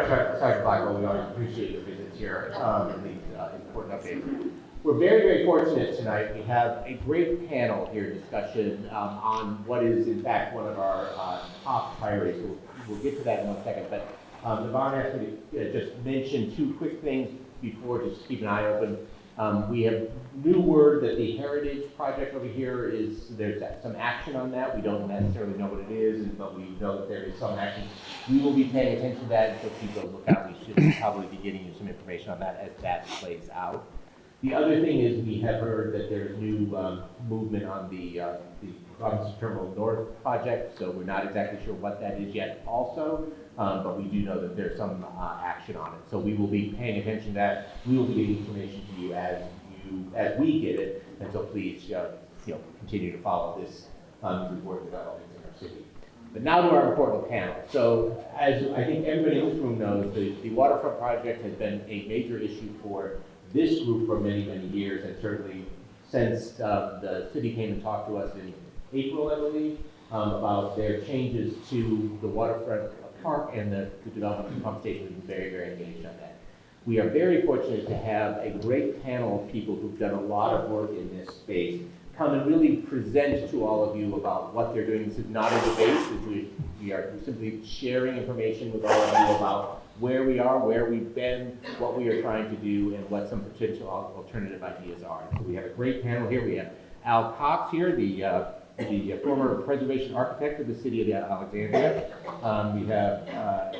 much, Sergeant Blackwell. We always appreciate your visits here and these important updates. We're very, very fortunate tonight. We have a great panel here discussion on what is, in fact, one of our top priorities. We'll get to that in 1 second. But Yvonne asked me to just mention 2 quick things before, just to keep an eye open. We have new word that the Heritage Project over here there's some action on that. We don't necessarily know what it is, but we know that there is some action. We will be paying attention to that, so keep a lookout. We should probably be getting you some information on that as that plays out. The other thing is we have heard that there's new movement on the Robinson Terminal North project, so we're not exactly sure what that is yet also, but we do know that there's some action on it. So we will be paying attention to that. We will be getting information to you as we get it, and so please continue to follow this report developments in our city. But now to our important panel. So as I think everybody in this room knows, the Waterfront project has been a major issue for this group for many, many years, and certainly since the city came and talked to us in April, I believe, about their changes to the Waterfront Park and the development of the pump station. We've been very, very engaged on that. We are very fortunate to have a great panel of people who've done a lot of work in this space come and really present to all of you about what they're doing. This is not a debate. We are simply sharing information with all of you about where we are, where we've been, what we are trying to do, and what some potential alternative ideas are. So we have a great panel here. We have Al Cox here, the former preservation architect of the city of Alexandria. We have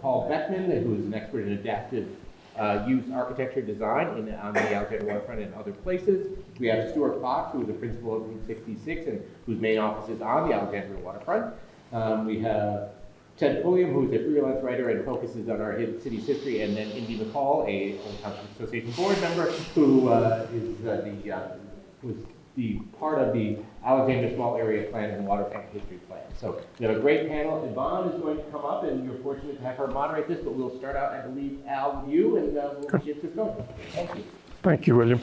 Paul Beckman, who is an expert in adaptive use architecture design on the Alexandria waterfront and other places. We have Stuart Fox, who is the principal of Route 66 and whose main office is on the Alexandria waterfront. We have Ted Pulliam, who is a freelance writer and focuses on our city's history, and then Indy McCall, a Old Town Civic Association board member, who was the part of the Alexandria Small Area Plan and Waterfront History Plan. So we have a great panel. Yvonne is going to come up, and you're fortunate to have her moderate this, but we'll start out, I believe, Al, with you, and we'll get this going. Thank you. Thank you, William.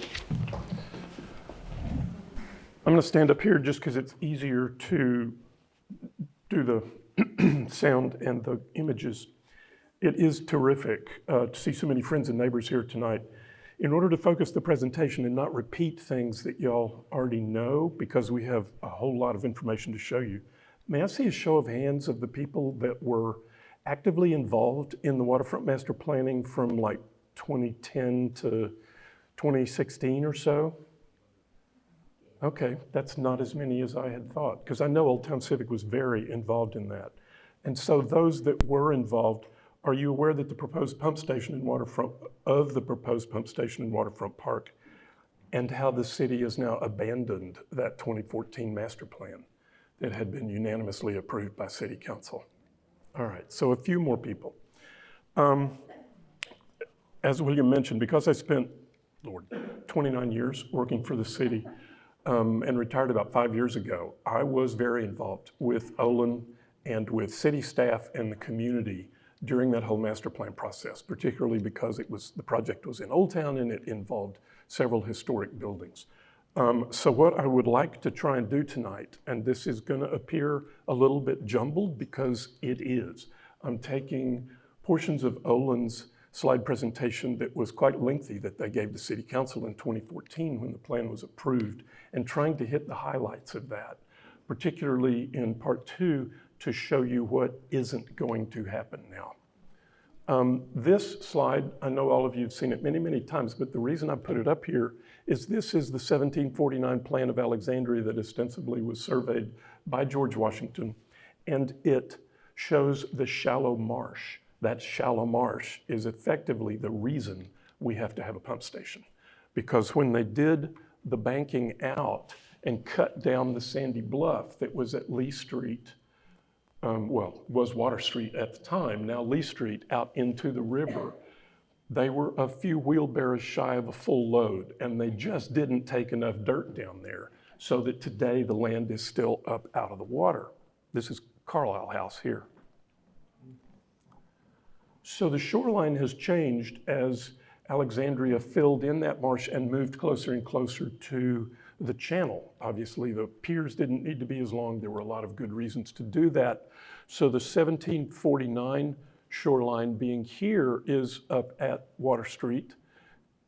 I'm going to stand up here just because it's easier to do the sound and the images. It is terrific to see so many friends and neighbors here tonight. In order to focus the presentation and not repeat things that y'all already know, because we have a whole lot of information to show you, may I see a show of hands of the people that were actively involved in the waterfront master planning from like 2010 to 2016 or so? Okay, that's not as many as I had thought, because I know Old Town Civic was very involved in that. And so those that were involved, are you aware that the proposed pump station in Waterfront Park, and how the city has now abandoned that 2014 master plan that had been unanimously approved by City Council? All right, so a few more people. As William mentioned, because I spent, 29 years working for the city, and retired about 5 years ago, I was very involved with Olin and with city staff and the community during that whole master plan process, particularly because the project was in Old Town and it involved several historic buildings. So what I would like to try and do tonight, and this is going to appear a little bit jumbled because it is, I'm taking portions of Olin's slide presentation that was quite lengthy that they gave the City Council in 2014 when the plan was approved, and trying to hit the highlights of that, particularly in part 2 to show you what isn't going to happen now. This slide, I know all of you have seen it many, many times, but the reason I put it up here is this is the 1749 plan of Alexandria that ostensibly was surveyed by George Washington, and it shows the shallow marsh. That shallow marsh is effectively the reason we have to have a pump station. Because when they did the banking out and cut down the sandy bluff that was at Lee Street, was Water Street at the time, now Lee Street, out into the river, they were a few wheelbarrows shy of a full load, and they just didn't take enough dirt down there, so that today the land is still up out of the water. This is Carlisle House here. So the shoreline has changed as Alexandria filled in that marsh and moved closer and closer to the channel. Obviously, the piers didn't need to be as long. There were a lot of good reasons to do that. So the 1749 shoreline being here is up at Water Street,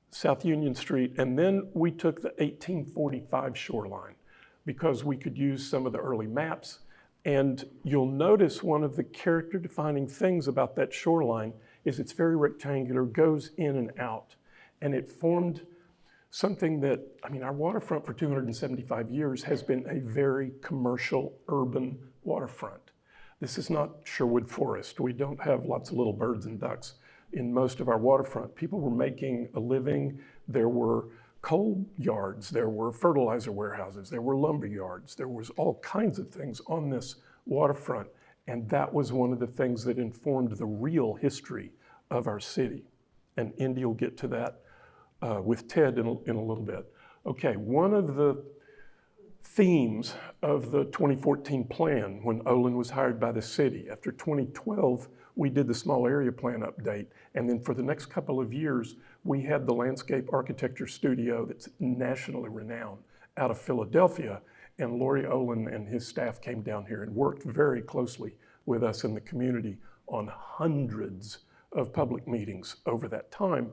South Union Street, and then we took the 1845 shoreline because we could use some of the early maps. And you'll notice one of the character defining things about that shoreline is it's very rectangular, goes in and out. And it formed something that, I mean, our waterfront for 275 years has been a very commercial, urban waterfront. This is not Sherwood Forest. We don't have lots of little birds and ducks in most of our waterfront. People were making a living. There were coal yards, there were fertilizer warehouses, there were lumber yards, there was all kinds of things on this waterfront. And that was one of the things that informed the real history of our city. And Indy will get to that with Ted in a little bit. Okay, one of the themes of the 2014 plan when Olin was hired by the city. After 2012, we did the small area plan update. And then for the next couple of years, we had the landscape architecture studio that's nationally renowned out of Philadelphia. And Laurie Olin and his staff came down here and worked very closely with us in the community on hundreds of public meetings over that time.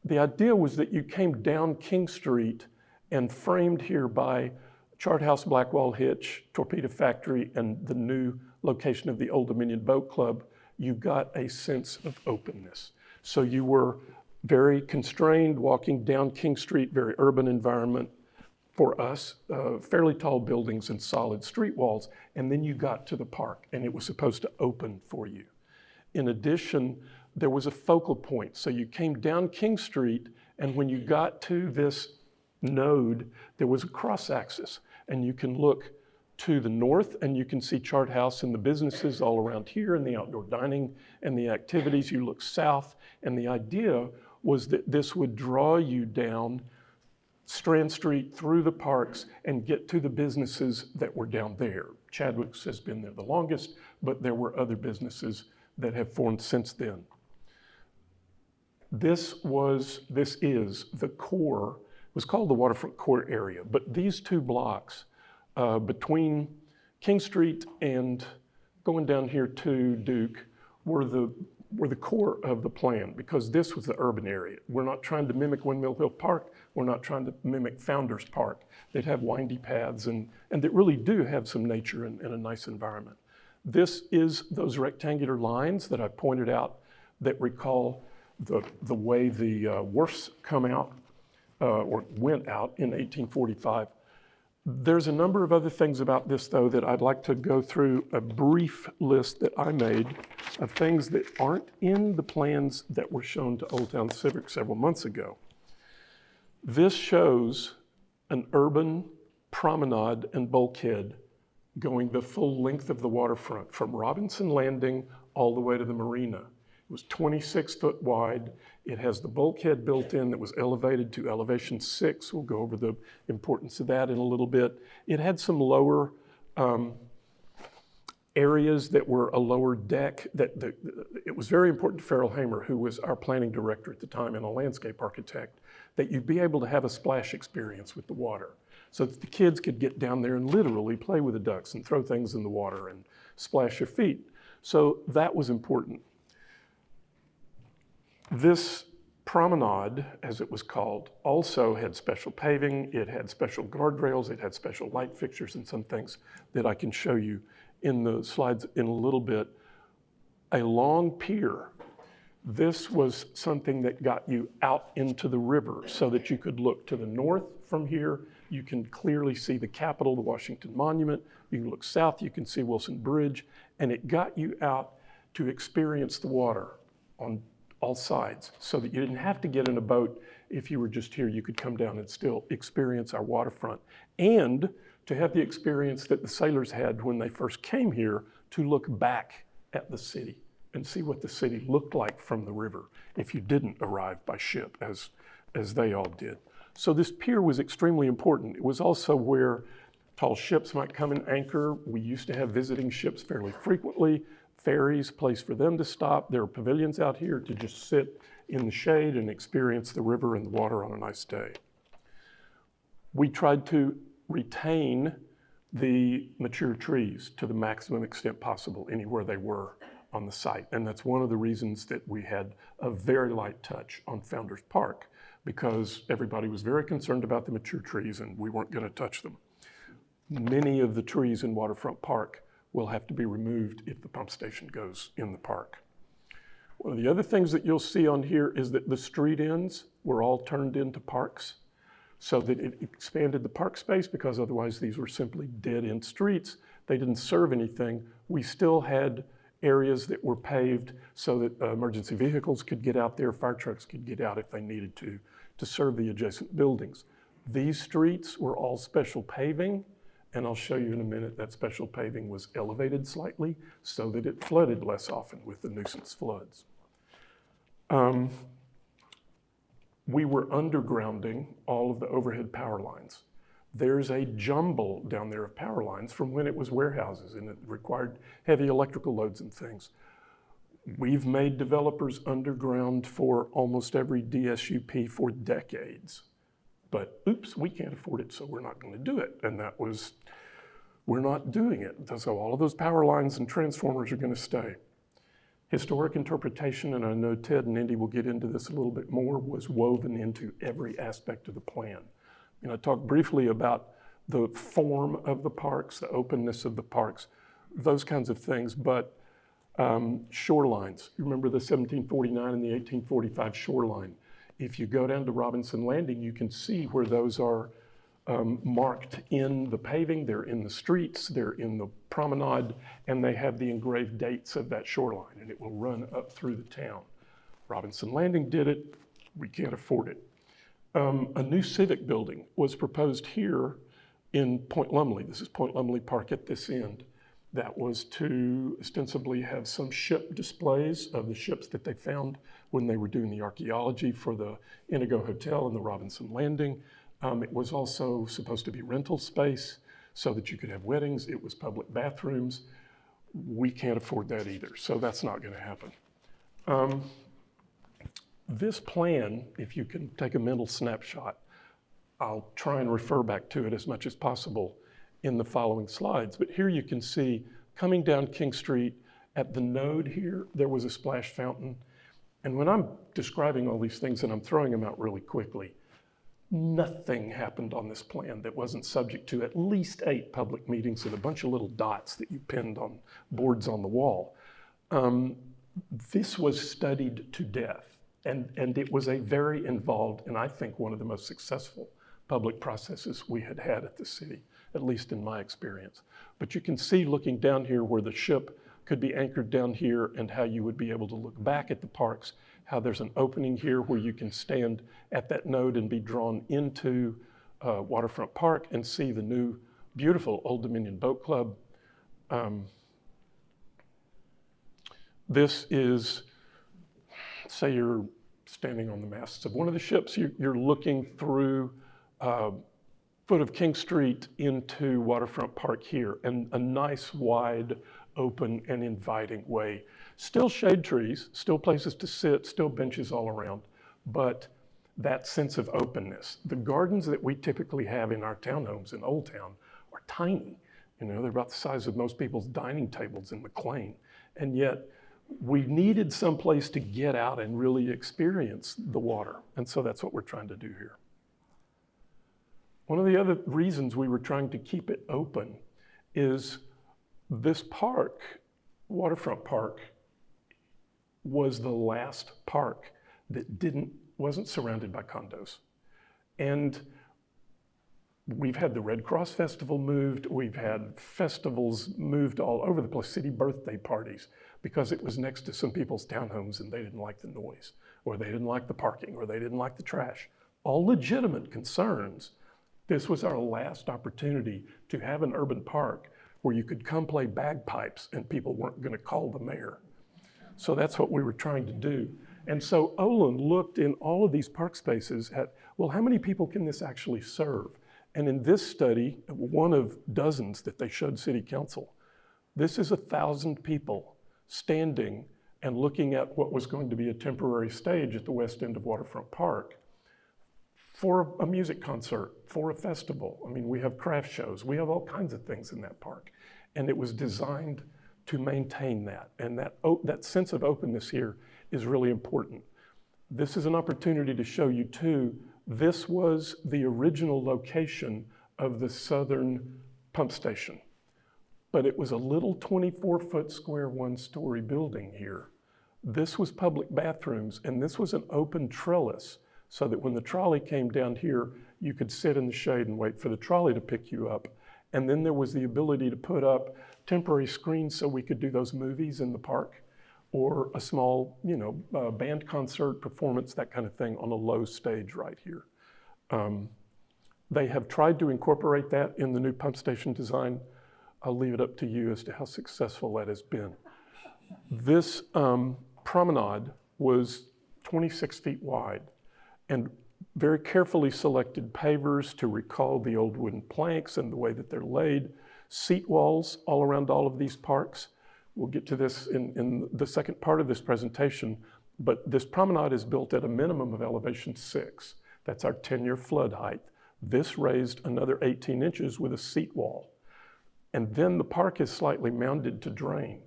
The idea was that you came down King Street and framed here by Chart House, Blackwall Hitch, Torpedo Factory, and the new location of the Old Dominion Boat Club, you got a sense of openness. So you were very constrained walking down King Street, very urban environment for us, fairly tall buildings and solid street walls, and then you got to the park and it was supposed to open for you. In addition, there was a focal point. So you came down King Street and when you got to this node, there was a cross axis and you can look to the north and you can see Chart House and the businesses all around here and the outdoor dining and the activities. You look south and the idea was that this would draw you down Strand Street through the parks and get to the businesses that were down there. Chadwick's has been there the longest, but there were other businesses that have formed since then. This is the core, it was called the Waterfront Core area, but these two blocks between King Street and going down here to Duke were the core of the plan because this was the urban area. We're not trying to mimic Windmill Hill Park. We're not trying to mimic Founders Park. They'd have windy paths and that really do have some nature and a nice environment. This is those rectangular lines that I pointed out that recall the way the wharfs come out or went out in 1845. There's a number of other things about this, though, that I'd like to go through a brief list that I made of things that aren't in the plans that were shown to Old Town Civic several months ago. This shows an urban promenade and bulkhead going the full length of the waterfront from Robinson Landing all the way to the marina. It was 26 foot wide. It has the bulkhead built in that was elevated to elevation 6. We'll go over the importance of that in a little bit. It had some lower areas that were a lower deck. It was very important to Farrell Hamer, who was our planning director at the time and a landscape architect, that you'd be able to have a splash experience with the water so that the kids could get down there and literally play with the ducks and throw things in the water and splash their feet. So that was important. This promenade, as it was called, also had special paving, it had special guardrails, it had special light fixtures and some things that I can show you in the slides in a little bit. A long pier. This was something that got you out into the river so that you could look to the north from here. You can clearly see the Capitol, the Washington Monument. You can look south, you can see Wilson Bridge, and it got you out to experience the water on all sides so that you didn't have to get in a boat. If you were just here, you could come down and still experience our waterfront. And to have the experience that the sailors had when they first came here to look back at the city and see what the city looked like from the river if you didn't arrive by ship as they all did. So this pier was extremely important. It was also where tall ships might come and anchor. We used to have visiting ships fairly frequently. Ferries, place for them to stop. There are pavilions out here to just sit in the shade and experience the river and the water on a nice day. We tried to retain the mature trees to the maximum extent possible anywhere they were on the site. And that's one of the reasons that we had a very light touch on Founders Park, because everybody was very concerned about the mature trees and we weren't going to touch them. Many of the trees in Waterfront Park will have to be removed if the pump station goes in the park. One of the other things that you'll see on here is that the street ends were all turned into parks, so that it expanded the park space, because otherwise these were simply dead-end streets. They didn't serve anything. We still had areas that were paved so that emergency vehicles could get out there, fire trucks could get out if they needed to serve the adjacent buildings. These streets were all special paving, and I'll show you in a minute that special paving was elevated slightly so that it flooded less often with the nuisance floods. We were undergrounding all of the overhead power lines. There's a jumble down there of power lines from when it was warehouses and it required heavy electrical loads and things. We've made developers underground for almost every DSUP for decades. But oops, we can't afford it, so we're not going to do it. And we're not doing it. So all of those power lines and transformers are going to stay. Historic interpretation, and I know Ted and Indy will get into this a little bit more, was woven into every aspect of the plan. And I talked briefly about the form of the parks, the openness of the parks, those kinds of things, but shorelines. You remember the 1749 and the 1845 shoreline. If you go down to Robinson Landing, you can see where those are marked in the paving, they're in the streets, they're in the promenade, and they have the engraved dates of that shoreline, and it will run up through the town. Robinson Landing did it, we can't afford it. A new civic building was proposed here in Point Lumley. This is Point Lumley Park at this end. That was to ostensibly have some ship displays of the ships that they found when they were doing the archaeology for the Indigo Hotel and the Robinson Landing. It was also supposed to be rental space so that you could have weddings. It was public bathrooms. We can't afford that either, so that's not going to happen. This plan, if you can take a mental snapshot, I'll try and refer back to it as much as possible in the following slides. But here you can see, coming down King Street, at the node here, there was a splash fountain. And when I'm describing all these things, and I'm throwing them out really quickly, nothing happened on this plan that wasn't subject to at least 8 public meetings and a bunch of little dots that you pinned on boards on the wall. This was studied to death, and it was a very involved, and I think one of the most successful public processes we had had at the city, at least in my experience. But you can see, looking down here, where the ship could be anchored down here and how you would be able to look back at the parks, how there's an opening here where you can stand at that node and be drawn into Waterfront Park and see the new, beautiful Old Dominion Boat Club. This is, say you're standing on the masts of one of the ships, you're looking through foot of King Street into Waterfront Park here, and a nice, wide, open, and inviting way. Still shade trees, still places to sit, still benches all around, but that sense of openness. The gardens that we typically have in our townhomes in Old Town are tiny. You know, they're about the size of most people's dining tables in McLean, and yet we needed some place to get out and really experience the water, and so that's what we're trying to do here. One of the other reasons we were trying to keep it open is this park, Waterfront Park, was the last park that wasn't surrounded by condos. And we've had the Red Cross Festival moved, we've had festivals moved all over the place, city birthday parties, because it was next to some people's townhomes and they didn't like the noise, or they didn't like the parking, or they didn't like the trash. All legitimate concerns. This was our last opportunity to have an urban park where you could come play bagpipes and people weren't going to call the mayor. So that's what we were trying to do. And so Olin looked in all of these park spaces at, well, how many people can this actually serve? And in this study, one of dozens that they showed City Council, this is 1,000 people standing and looking at what was going to be a temporary stage at the west end of Waterfront Park for a music concert, for a festival. I mean, we have craft shows, we have all kinds of things in that park. And it was designed to maintain that. And that sense of openness here is really important. This is an opportunity to show you too, this was the original location of the southern pump station. But it was a little 24-foot square, one-story building here. This was public bathrooms, and this was an open trellis, so that when the trolley came down here, you could sit in the shade and wait for the trolley to pick you up. And then there was the ability to put up temporary screens so we could do those movies in the park, or a small, band concert performance, that kind of thing, on a low stage right here. They have tried to incorporate that in the new pump station design. I'll leave it up to you as to how successful that has been. This promenade was 26 feet wide, and very carefully selected pavers to recall the old wooden planks and the way that they're laid. Seat walls all around all of these parks. We'll get to this in the second part of this presentation, but this promenade is built at a minimum of elevation 6. That's our 10-year flood height. This raised another 18 inches with a seat wall. And then the park is slightly mounded to drain.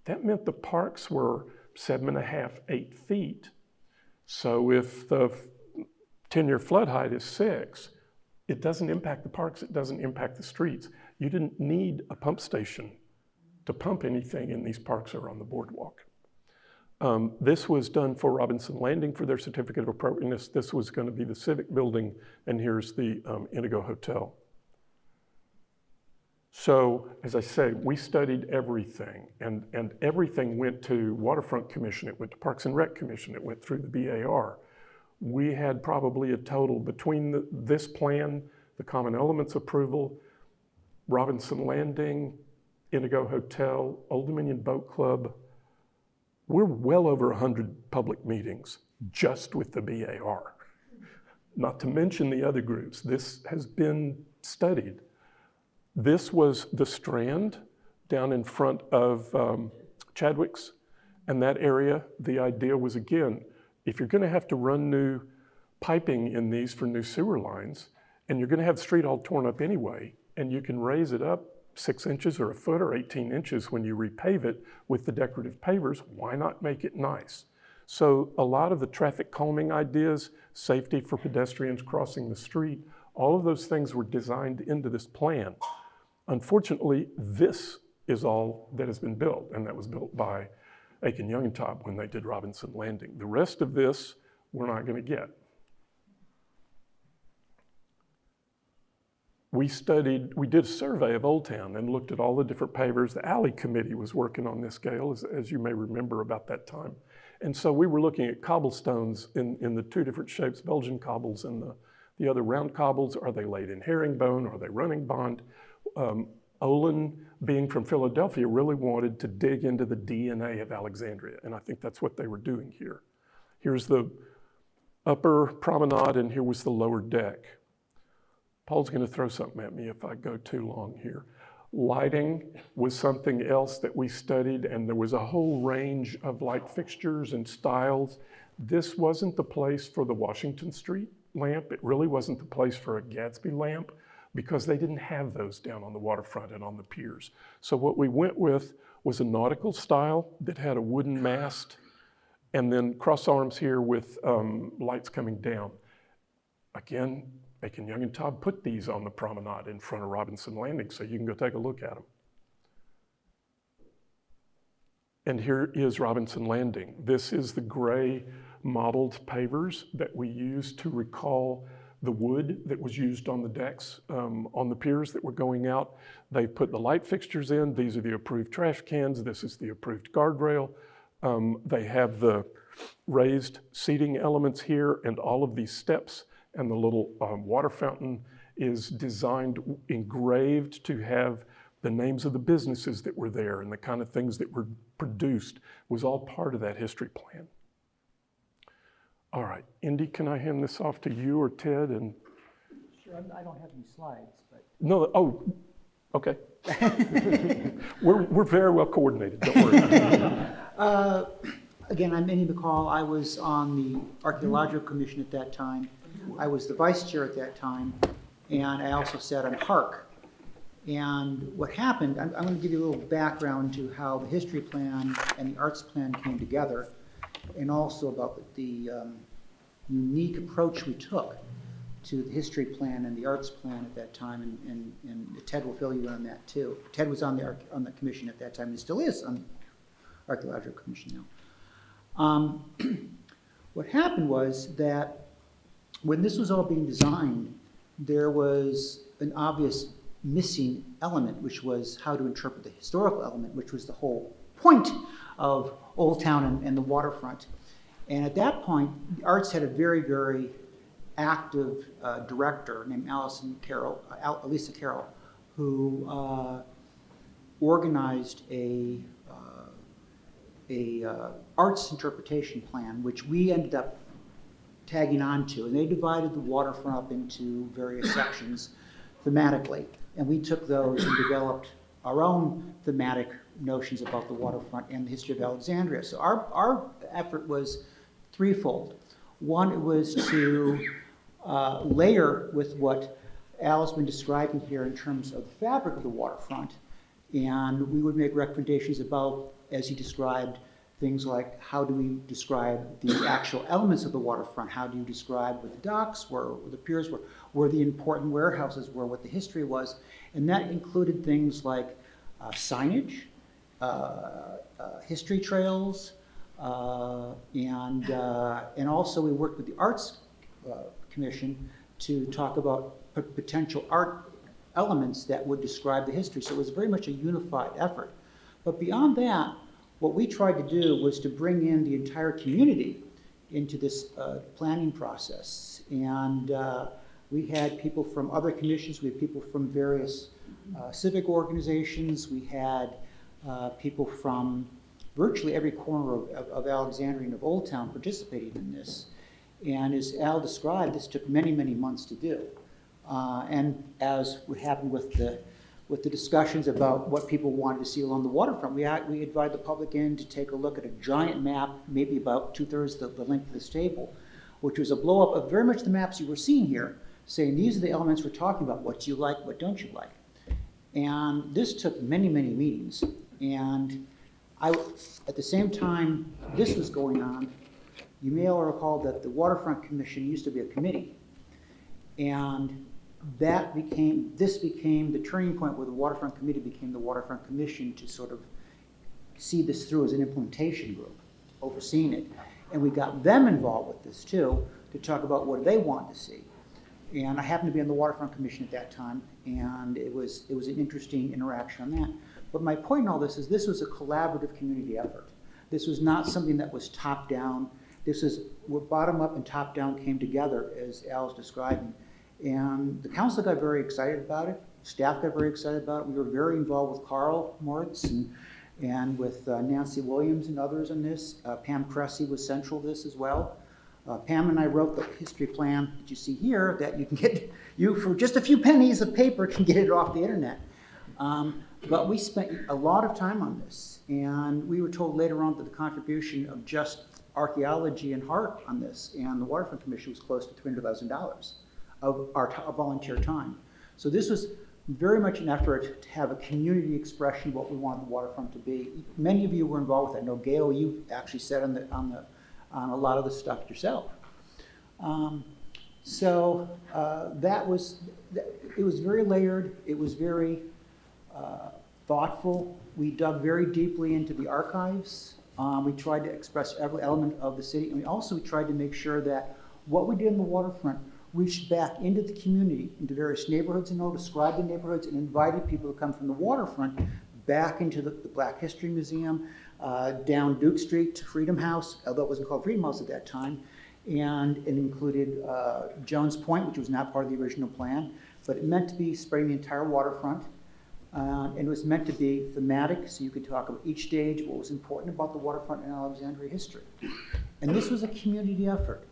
That meant the parks were 7.5, 8 feet. So if the 10-year flood height is 6, it doesn't impact the parks, it doesn't impact the streets. You didn't need a pump station to pump anything in these parks or on the boardwalk. This was done for Robinson Landing for their certificate of appropriateness. This was going to be the Civic Building, and here's the Indigo Hotel. So, as I say, we studied everything, and everything went to Waterfront Commission, it went to Parks and Rec Commission, it went through the BAR. We had probably a total between this plan, the Common Elements approval, Robinson Landing, Indigo Hotel, Old Dominion Boat Club. We're well over 100 public meetings just with the BAR, not to mention the other groups. This has been studied. This was the Strand down in front of Chadwick's, and that area, the idea was, again, if you're gonna have to run new piping in these for new sewer lines, and you're gonna have the street all torn up anyway, and you can raise it up 6 inches or a foot or 18 inches when you repave it with the decorative pavers, why not make it nice? So a lot of the traffic calming ideas, safety for pedestrians crossing the street, all of those things were designed into this plan. Unfortunately, this is all that has been built, and that was built by Aiken Youngentop when they did Robinson Landing. The rest of this, we're not gonna get. We did a survey of Old Town and looked at all the different pavers. The alley committee was working on this, Gail, as you may remember about that time. And so we were looking at cobblestones in the two different shapes, Belgian cobbles and the other round cobbles. Are they laid in herringbone? Are they running bond? Olin, being from Philadelphia, really wanted to dig into the DNA of Alexandria, and I think that's what they were doing here. Here's the upper promenade, and here was the lower deck. Paul's gonna throw something at me if I go too long here. Lighting was something else that we studied, and there was a whole range of light fixtures and styles. This wasn't the place for the Washington Street lamp. It really wasn't the place for a Gatsby lamp, because they didn't have those down on the waterfront and on the piers. So what we went with was a nautical style that had a wooden mast and then cross arms here with lights coming down. Again, Aiken Youngentop put these on the promenade in front of Robinson Landing, so you can go take a look at them. And here is Robinson Landing. This is the gray mottled pavers that we used to recall the wood that was used on the decks on the piers that were going out. They put the light fixtures in. These are the approved trash cans. This is the approved guardrail. They have the raised seating elements here, and all of these steps, and the little water fountain is designed, engraved to have the names of the businesses that were there and the kind of things that were produced, was all part of that history plan. All right, Indy, can I hand this off to you or Ted? And Sure, I don't have any slides, but. no, oh, okay. we're very well coordinated, don't worry. Again, I'm Indy McCall. I was on the Archaeological Commission at that time. I was the vice chair at that time, and I also sat on HARC. And what happened, I'm going to give you a little background to how the history plan and the arts plan came together, and also about the unique approach we took to the history plan and the arts plan at that time, and Ted will fill you in on that too. Ted was on the commission at that time, and still is on the Archaeological Commission now. What happened was that when this was all being designed, there was an obvious missing element, which was how to interpret the historical element, which was the whole point of Old Town and the waterfront. And at that point, the arts had a very, very active director named Alisa Carroll, who organized a arts interpretation plan, which we ended up tagging onto. And they divided the waterfront up into various sections thematically. And we took those and developed our own thematic notions about the waterfront and the history of Alexandria. So our effort was threefold. One, it was to layer with what Al's been describing here in terms of the fabric of the waterfront. And we would make recommendations about, as he described, things like how do we describe the actual elements of the waterfront? How do you describe what the docks were, where the piers were, where the important warehouses were, what the history was? And that included things like signage, history trails, and also we worked with the Arts Commission to talk about potential art elements that would describe the history. So it was very much a unified effort. But beyond that, what we tried to do was to bring in the entire community into this planning process. And we had people from other commissions, we had people from various civic organizations, we had people from virtually every corner of Alexandria and of Old Town participating in this. And as Al described, this took many, many months to do. And as would happen with the discussions about what people wanted to see along the waterfront, we invited the public in to take a look at a giant map, maybe about 2/3 the length of this table, which was a blow-up of very much the maps you were seeing here, saying these are the elements we're talking about, what do you like, what don't you like. And this took many, many meetings. And at the same time this was going on, you may all recall that the Waterfront Commission used to be a committee. And this became the turning point where the Waterfront Committee became the Waterfront Commission to sort of see this through as an implementation group, overseeing it. And we got them involved with this too, to talk about what they wanted to see. And I happened to be on the Waterfront Commission at that time, and it was an interesting interaction on that. But my point in all this is this was a collaborative community effort. This was not something that was top down. This is where bottom up and top down came together, as Al was describing. And the council got very excited about it. Staff got very excited about it. We were very involved with Carl Moritz and with Nancy Williams and others in this. Pam Cressy was central to this as well. Pam and I wrote the history plan that you see here that you can get, for just a few pennies of paper, can get it off the internet. But we spent a lot of time on this. And we were told later on that the contribution of just archaeology and heart on this and the Waterfront Commission was close to $300,000 of our volunteer time. So this was very much an effort to have a community expression of what we wanted the waterfront to be. Many of you were involved with that. No, Gail, you actually sat on a lot of the stuff yourself. It was very layered. It was very thoughtful. We dug very deeply into the archives. We tried to express every element of the city. And we tried to make sure that what we did in the waterfront reached back into the community, into various neighborhoods and all, described the neighborhoods, and invited people to come from the waterfront back into the Black History Museum, down Duke Street to Freedom House, although it wasn't called Freedom House at that time, and it included Jones Point, which was not part of the original plan, but it meant to be spreading the entire waterfront, and it was meant to be thematic, so you could talk about each stage, what was important about the waterfront and Alexandria history. And this was a community effort.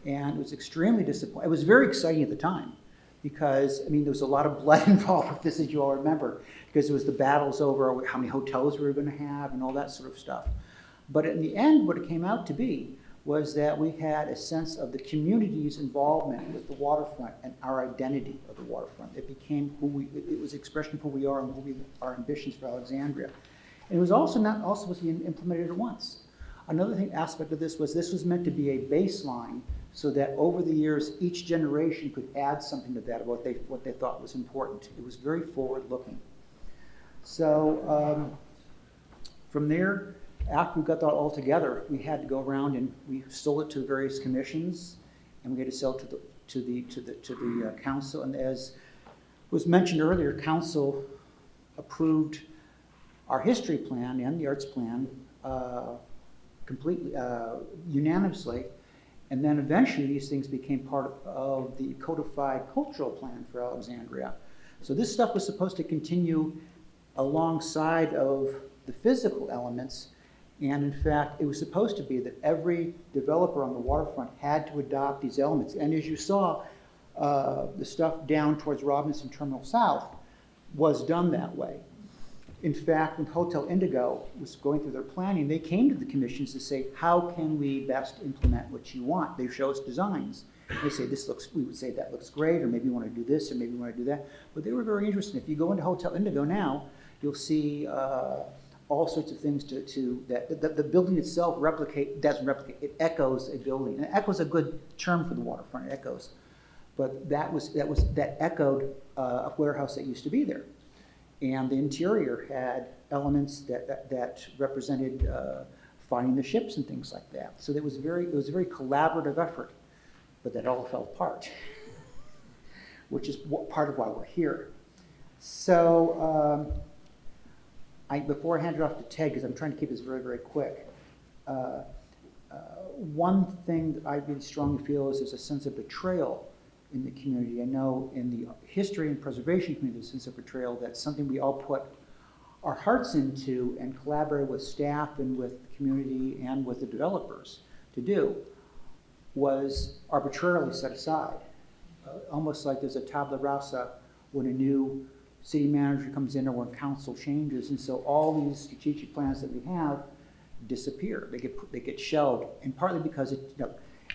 And it was extremely disappointing. It was very exciting at the time because, there was a lot of blood involved with this, as you all remember, because it was the battles over how many hotels we were going to have and all that sort of stuff. But in the end, what it came out to be was that we had a sense of the community's involvement with the waterfront and our identity of the waterfront. It became it was an expression of who we are and our ambitions for Alexandria. And it was also not also supposed to be implemented at once. Another aspect of this was meant to be a baseline so that over the years, each generation could add something to that, what they thought was important. It was very forward-looking. So from there, after we got that all together, we had to go around and we sold it to the various commissions, and we had to sell it to the council. And as was mentioned earlier, council approved our history plan and the arts plan completely unanimously. And then eventually these things became part of the codified cultural plan for Alexandria. So this stuff was supposed to continue alongside of the physical elements. And in fact, it was supposed to be that every developer on the waterfront had to adopt these elements. And as you saw, the stuff down towards Robinson Terminal South was done that way. In fact, when Hotel Indigo was going through their planning, they came to the commissions to say, how can we best implement what you want? They show us designs. They say, we would say that looks great, or maybe you want to do this, or maybe you want to do that. But they were very interested. If you go into Hotel Indigo now, you'll see all sorts of things that the building itself doesn't replicate, it echoes a building. And echo is a good term for the waterfront, it echoes. But that echoed a warehouse that used to be there. And the interior had elements that represented finding the ships and things like that. So it was a very collaborative effort, but that all fell apart, which is part of why we're here. So before I hand it off to Ted, because I'm trying to keep this very, very quick, one thing that I really strongly feel is there's a sense of betrayal in the community. I know in the history and preservation community, there's a sense of betrayal. That's something we all put our hearts into and collaborate with staff and with the community and with the developers to do, was arbitrarily set aside. Almost like there's a tabula rasa when a new city manager comes in or when council changes, and so all these strategic plans that we have disappear. They get shelved, and partly because if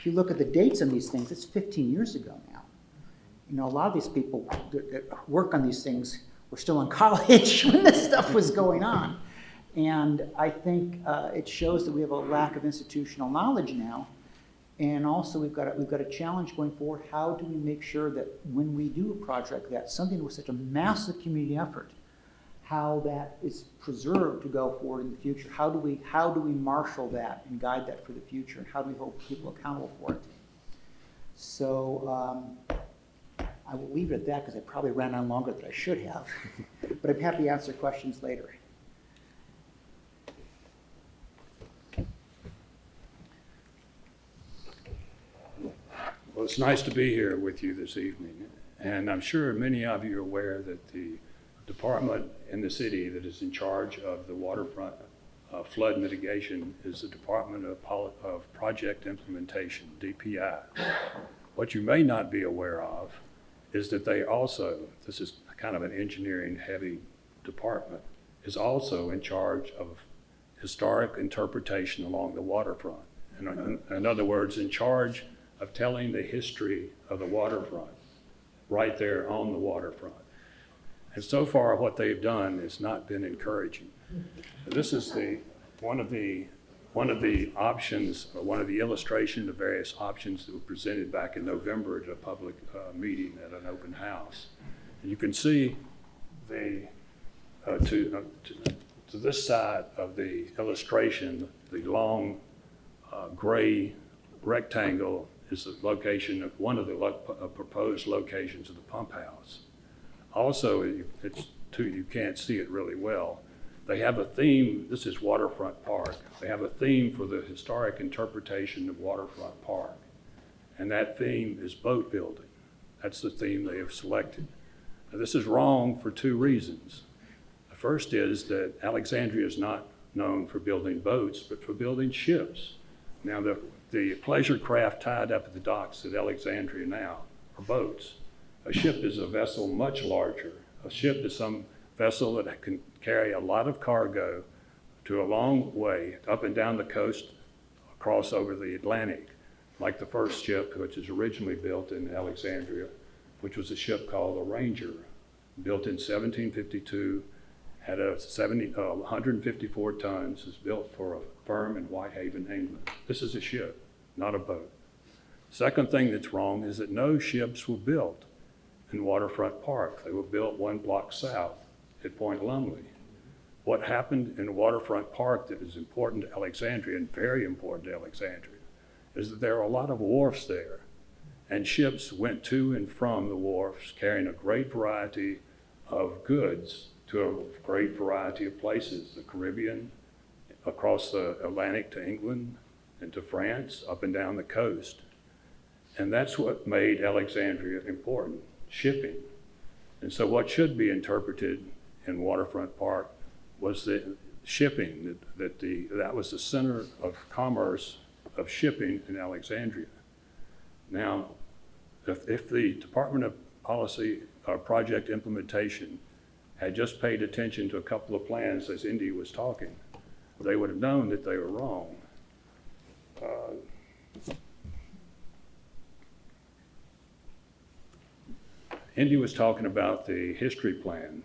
you look at the dates on these things, it's 15 years ago now. A lot of these people that work on these things were still in college when this stuff was going on. And I think it shows that we have a lack of institutional knowledge now. And also we've got a challenge going forward. How do we make sure that when we do a project that something with such a massive community effort, how that is preserved to go forward in the future? How do we marshal that and guide that for the future? And how do we hold people accountable for it? So I will leave it at that because I probably ran on longer than I should have. But I'm happy to answer questions later. Well, it's nice to be here with you this evening. And I'm sure many of you are aware that the department in the city that is in charge of the waterfront flood mitigation is the Department of Project Implementation, DPI. What you may not be aware of is that they also, this is kind of an engineering heavy department, is also in charge of historic interpretation along the waterfront. In other words, in charge of telling the history of the waterfront right there on the waterfront. And so far what they've done has not been encouraging. This is one of the options, or one of the illustrations of various options that were presented back in November at a public meeting at an open house. And you can see to this side of the illustration, the long gray rectangle is the location of one of the proposed locations of the pump house. Also, you can't see it really well. They have a theme. This is Waterfront Park. They have a theme for the historic interpretation of Waterfront Park. And that theme is boat building. That's the theme they have selected. Now, this is wrong for two reasons. The first is that Alexandria is not known for building boats, but for building ships. Now, the pleasure craft tied up at the docks at Alexandria now are boats. A ship is a vessel much larger. A ship is some vessel that can carry a lot of cargo to a long way up and down the coast cross over the Atlantic, like the first ship, which was originally built in Alexandria, which was a ship called the Ranger, built in 1752, had 154 tons, was built for a firm in Whitehaven, England. This is a ship, not a boat. Second thing that's wrong is that no ships were built in Waterfront Park. They were built one block south at Point Lumley. What happened in Waterfront Park that is important to Alexandria, and very important to Alexandria, is that there are a lot of wharfs there, and ships went to and from the wharfs carrying a great variety of goods to a great variety of places, the Caribbean, across the Atlantic to England and to France, up and down the coast. And that's what made Alexandria important, shipping. And so what should be interpreted in Waterfront Park was the shipping, that was the center of commerce of shipping in Alexandria. Now, if the Department of Policy or Project Implementation had just paid attention to a couple of plans as Indy was talking, they would have known that they were wrong. Indy was talking about the history plan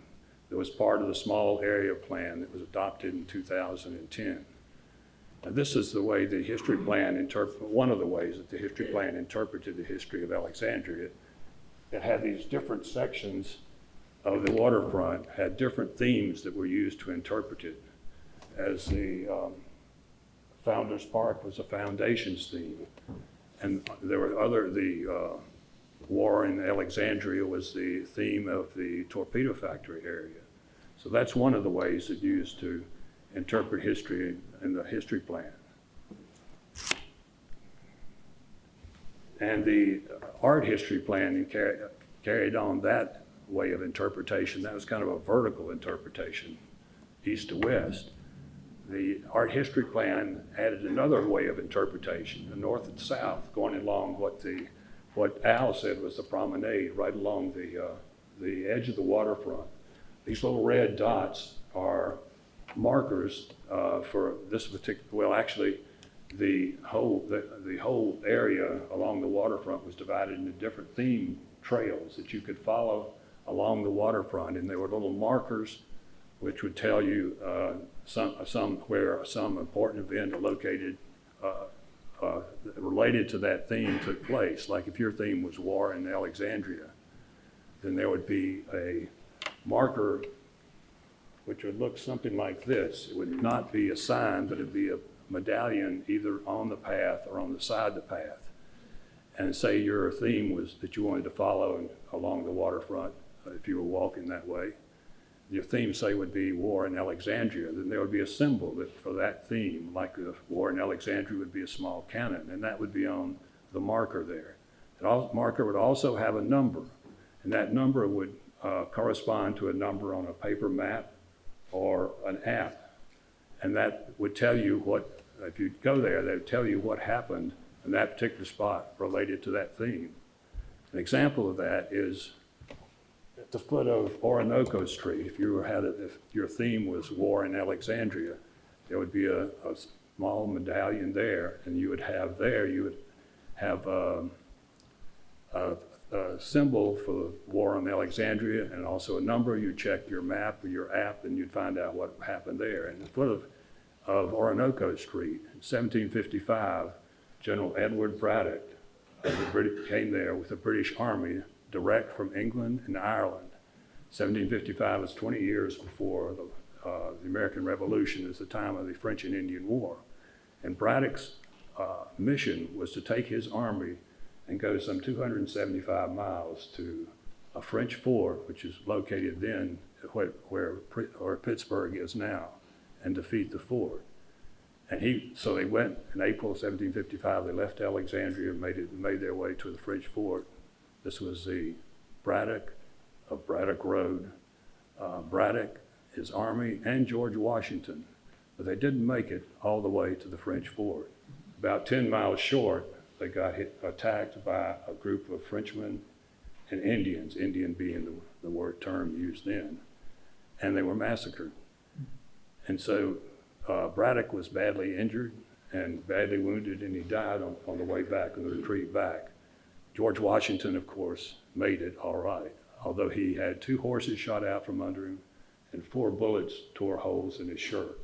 that was part of the small area plan that was adopted in 2010. And this is the way the history plan one of the ways that the history plan interpreted the history of Alexandria. It had these different sections of the waterfront, had different themes that were used to interpret it. As the Founders Park was a foundations theme. And there were the war in Alexandria was the theme of the torpedo factory area. So that's one of the ways it used to interpret history in the history plan. And the art history plan carried on that way of interpretation. That was kind of a vertical interpretation, east to west. The art history plan added another way of interpretation, the north and south, going along what Al said was the promenade, right along the edge of the waterfront. These little red dots are markers for this particular, well, actually, the whole area along the waterfront was divided into different theme trails that you could follow along the waterfront, and there were little markers which would tell you where some important event located related to that theme took place. Like if your theme was war in Alexandria, then there would be a marker which would look something like this. It would not be a sign, but it'd be a medallion either on the path or on the side of the path. And say your theme was that you wanted to follow along the waterfront, if you were walking that way. Your theme, say, would be war in Alexandria, then there would be a symbol for that theme, like the war in Alexandria would be a small cannon, and that would be on the marker there. The marker would also have a number, and that number would correspond to a number on a paper map or an app. And that would tell you what, if you go there, they would tell you what happened in that particular spot related to that theme. An example of that is at the foot of Orinoco Street. If your theme was war in Alexandria, there would be a small medallion there, and you would have a symbol for the war on Alexandria and also a number. You'd check your map or your app and you'd find out what happened there. And at the foot of Orinoco Street in 1755, General Edward Braddock came there with the British Army direct from England and Ireland. 1755 was 20 years before the American Revolution. Is the time of the French and Indian War. And Braddock's mission was to take his army and go some 275 miles to a French fort, which is located then where Pittsburgh is now, and defeat the fort. And so they went in April 1755. They left Alexandria and made their way to the French fort. This was the Braddock of Braddock Road. Braddock, his army, and George Washington, but they didn't make it all the way to the French fort. About 10 miles short, they got attacked by a group of Frenchmen and Indians, Indian being the term used then, and they were massacred. And so Braddock was badly injured, and badly wounded, and he died on the way back, on the retreat back. George Washington, of course, made it all right, although he had 2 horses shot out from under him and 4 bullets tore holes in his shirt.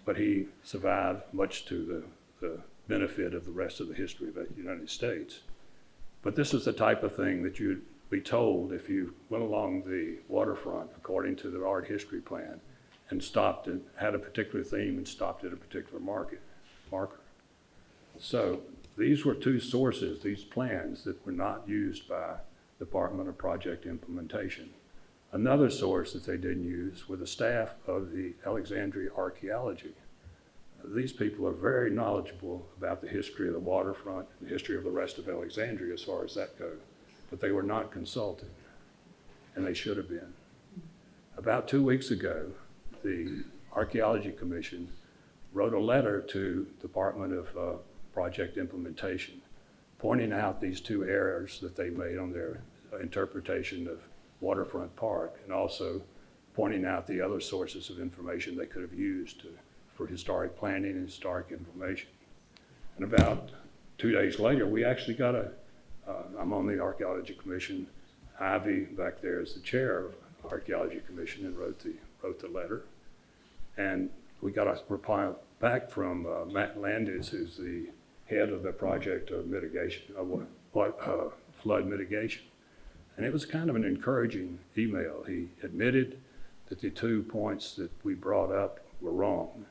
But he survived, much to the benefit of the rest of the history of the United States. But this is the type of thing that you'd be told if you went along the waterfront according to the art history plan and stopped and had a particular theme and stopped at a particular marker. So these were 2 sources, these plans, that were not used by the Department of Project Implementation. Another source that they didn't use were the staff of the Alexandria Archaeology. These people are very knowledgeable about the history of the waterfront and the history of the rest of Alexandria as far as that goes, but they were not consulted, and they should have been. About 2 weeks ago, the Archaeology Commission wrote a letter to the Department of Project Implementation, pointing out these 2 errors that they made on their interpretation of Waterfront Park, and also pointing out the other sources of information they could have used for historic planning and historic information. And about 2 days later, we actually got I'm on the Archaeology Commission. Ivy back there is the chair of the Archaeology Commission and wrote the letter. And we got a reply back from Matt Landis, who's the head of the project of mitigation, flood mitigation. And it was kind of an encouraging email. He admitted that the 2 points that we brought up were wrong.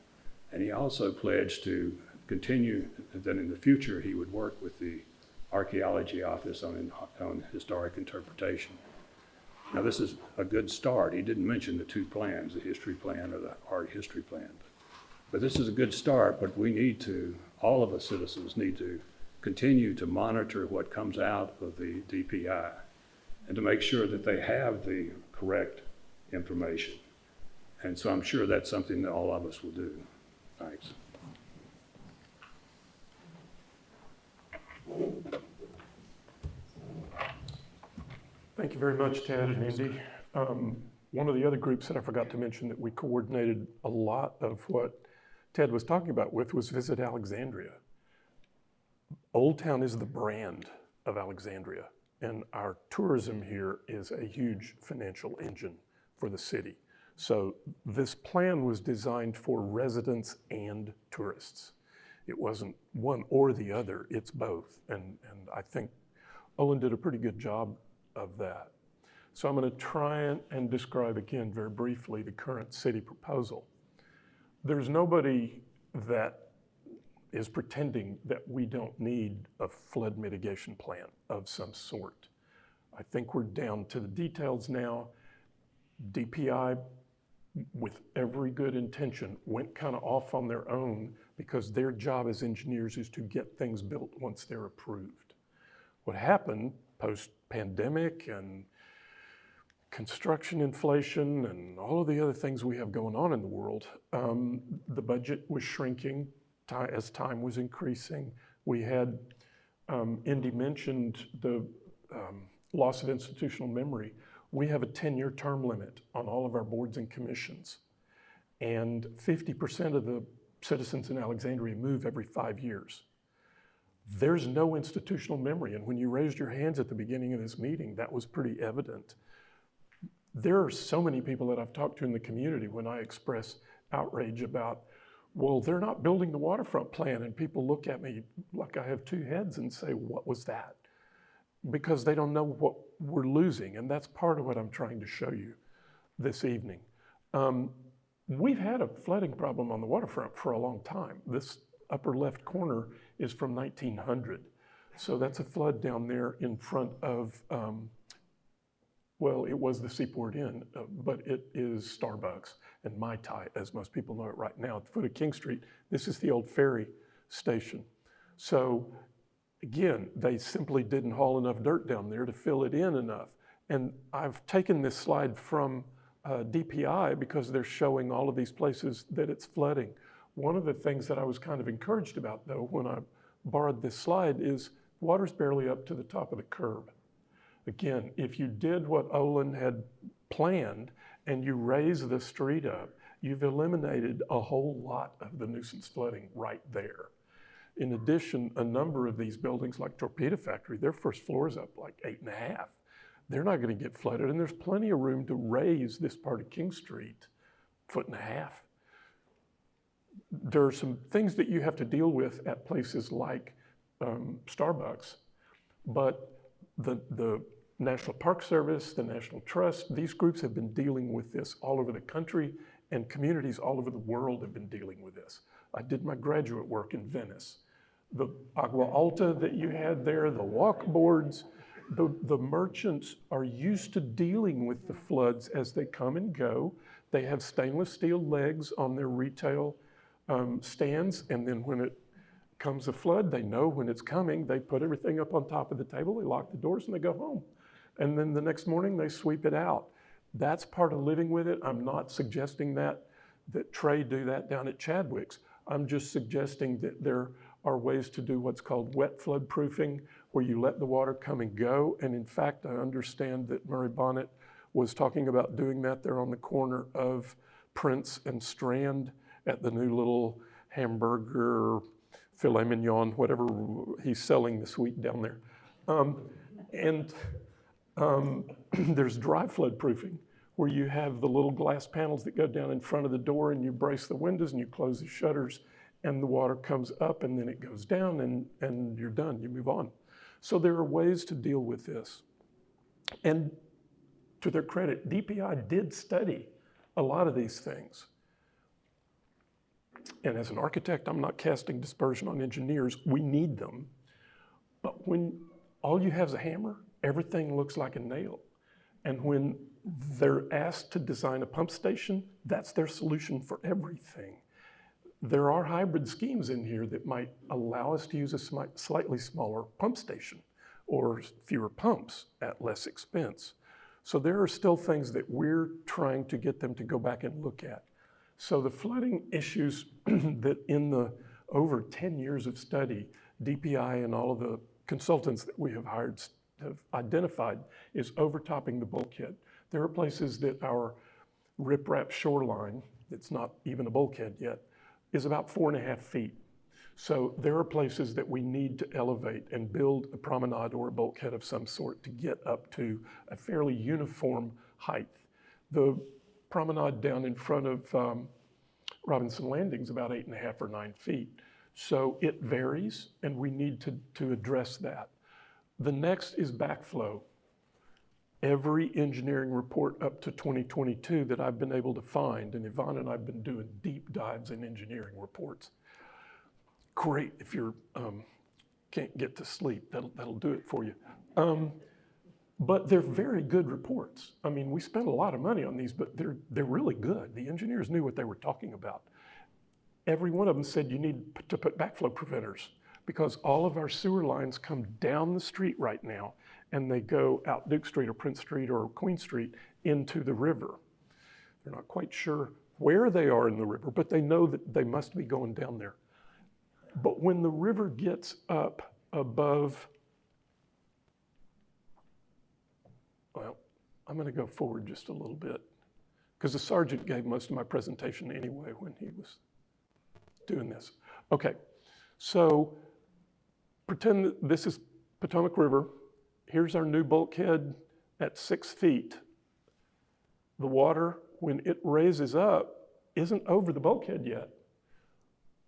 And he also pledged to continue, that in the future he would work with the Archaeology Office on historic interpretation. Now this is a good start. He didn't mention the 2 plans, the history plan or the art history plan. But this is a good start, but we need to, all of us citizens need to continue to monitor what comes out of the DPI and to make sure that they have the correct information. And so I'm sure that's something that all of us will do. Thanks. Thank you very much, Ted and Indy. One of the other groups that I forgot to mention that we coordinated a lot of what Ted was talking about with was Visit Alexandria. Old Town is the brand of Alexandria, and our tourism here is a huge financial engine for the city. So this plan was designed for residents and tourists. It wasn't one or the other, it's both. And I think Olin did a pretty good job of that. So I'm going to try and describe again very briefly the current city proposal. There's nobody that is pretending that we don't need a flood mitigation plan of some sort. I think we're down to the details now. DPI, with every good intention, went kind of off on their own because their job as engineers is to get things built once they're approved. What happened post-pandemic and construction inflation and all of the other things we have going on in the world, the budget was shrinking as time was increasing. We had, Indy mentioned the loss of institutional memory. We have a 10-year term limit on all of our boards and commissions. And 50% of the citizens in Alexandria move every 5 years. There's no institutional memory. And when you raised your hands at the beginning of this meeting, that was pretty evident. There are so many people that I've talked to in the community when I express outrage about, well, they're not building the waterfront plan. And people look at me like I have 2 heads and say, what was that? Because they don't know what we're losing. And that's part of what I'm trying to show you this evening. We've had a flooding problem on the waterfront for a long time. This upper left corner is from 1900. So that's a flood down there in front of, well, it was the Seaport Inn, but it is Starbucks and Mai Tai, as most people know it right now. At the foot of King Street, this is the old ferry station. So again, they simply didn't haul enough dirt down there to fill it in enough. And I've taken this slide from DPI because they're showing all of these places that it's flooding. One of the things that I was kind of encouraged about, though, when I borrowed this slide is water's barely up to the top of the curb. Again, if you did what Olin had planned and you raise the street up you've eliminated a whole lot of the nuisance flooding right there. In addition, a number of these buildings like Torpedo Factory, their first floor is up like 8.5. They're not going to get flooded, and there's plenty of room to raise this part of King Street 1.5 feet. There are some things that you have to deal with at places like Starbucks, but the National Park Service, the National Trust, these groups have been dealing with this all over the country, and communities all over the world have been dealing with this. I did my graduate work in Venice. The Agua Alta that you had there, the walkboards, the merchants are used to dealing with the floods as they come and go. They have stainless steel legs on their retail stands, and then when it comes a flood, they know when it's coming. They put everything up on top of the table, they lock the doors, and they go home. And then the next morning, they sweep it out. That's part of living with it. I'm not suggesting that Trey do that down at Chadwick's. I'm just suggesting that there are ways to do what's called wet flood proofing, where you let the water come and go. And in fact, I understand that Murray Bonnet was talking about doing that there on the corner of Prince and Strand at the new little hamburger, filet mignon, whatever he's selling this week down there. There's dry flood proofing, where you have the little glass panels that go down in front of the door, and you brace the windows and you close the shutters, and the water comes up and then it goes down, and you're done, you move on. So there are ways to deal with this. And to their credit, DPI did study a lot of these things. And as an architect, I'm not casting dispersion on engineers. We need them. But when all you have is a hammer, everything looks like a nail. And when they're asked to design a pump station, that's their solution for everything. There are hybrid schemes in here that might allow us to use a slightly smaller pump station or fewer pumps at less expense. So there are still things that we're trying to get them to go back and look at. So the flooding issues that in the over 10 years of study, DPI and all of the consultants that we have hired have identified is overtopping the bulkhead. There are places that our riprap shoreline, that's not even a bulkhead yet, is about 4.5 feet. So there are places that we need to elevate and build a promenade or a bulkhead of some sort to get up to a fairly uniform height. The promenade down in front of Robinson Landing is about 8.5 or 9 feet. So it varies, and we need to address that. The next is backflow. Every engineering report up to 2022 that I've been able to find, and Yvonne and I have been doing deep dives in engineering reports. Great if you can't get to sleep, that'll do it for you. But they're very good reports. I mean, we spent a lot of money on these, but they're really good. The engineers knew what they were talking about. Every one of them said you need to put backflow preventers, because all of our sewer lines come down the street right now, and they go out Duke Street or Prince Street or Queen Street into the river. They're not quite sure where they are in the river, but they know that they must be going down there. But when the river gets up above, well, I'm going to go forward just a little bit, because the sergeant gave most of my presentation anyway when he was doing this. Okay, so pretend that this is Potomac River. Here's our new bulkhead at 6 feet. The water, when it raises up, isn't over the bulkhead yet,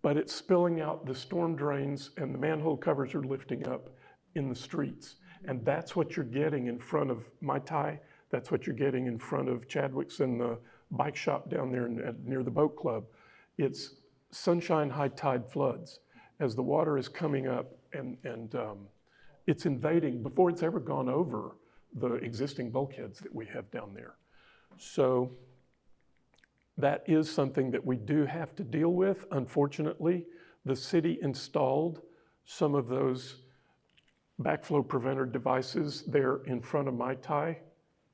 but it's spilling out the storm drains, and the manhole covers are lifting up in the streets. And that's what you're getting in front of Mai Tai. That's what you're getting in front of Chadwick's and the bike shop down there near the boat club. It's sunshine high tide floods as the water is coming up, and it's invading before it's ever gone over the existing bulkheads that we have down there. So that is something that we do have to deal with. Unfortunately, the city installed some of those backflow preventer devices there in front of Mai Tai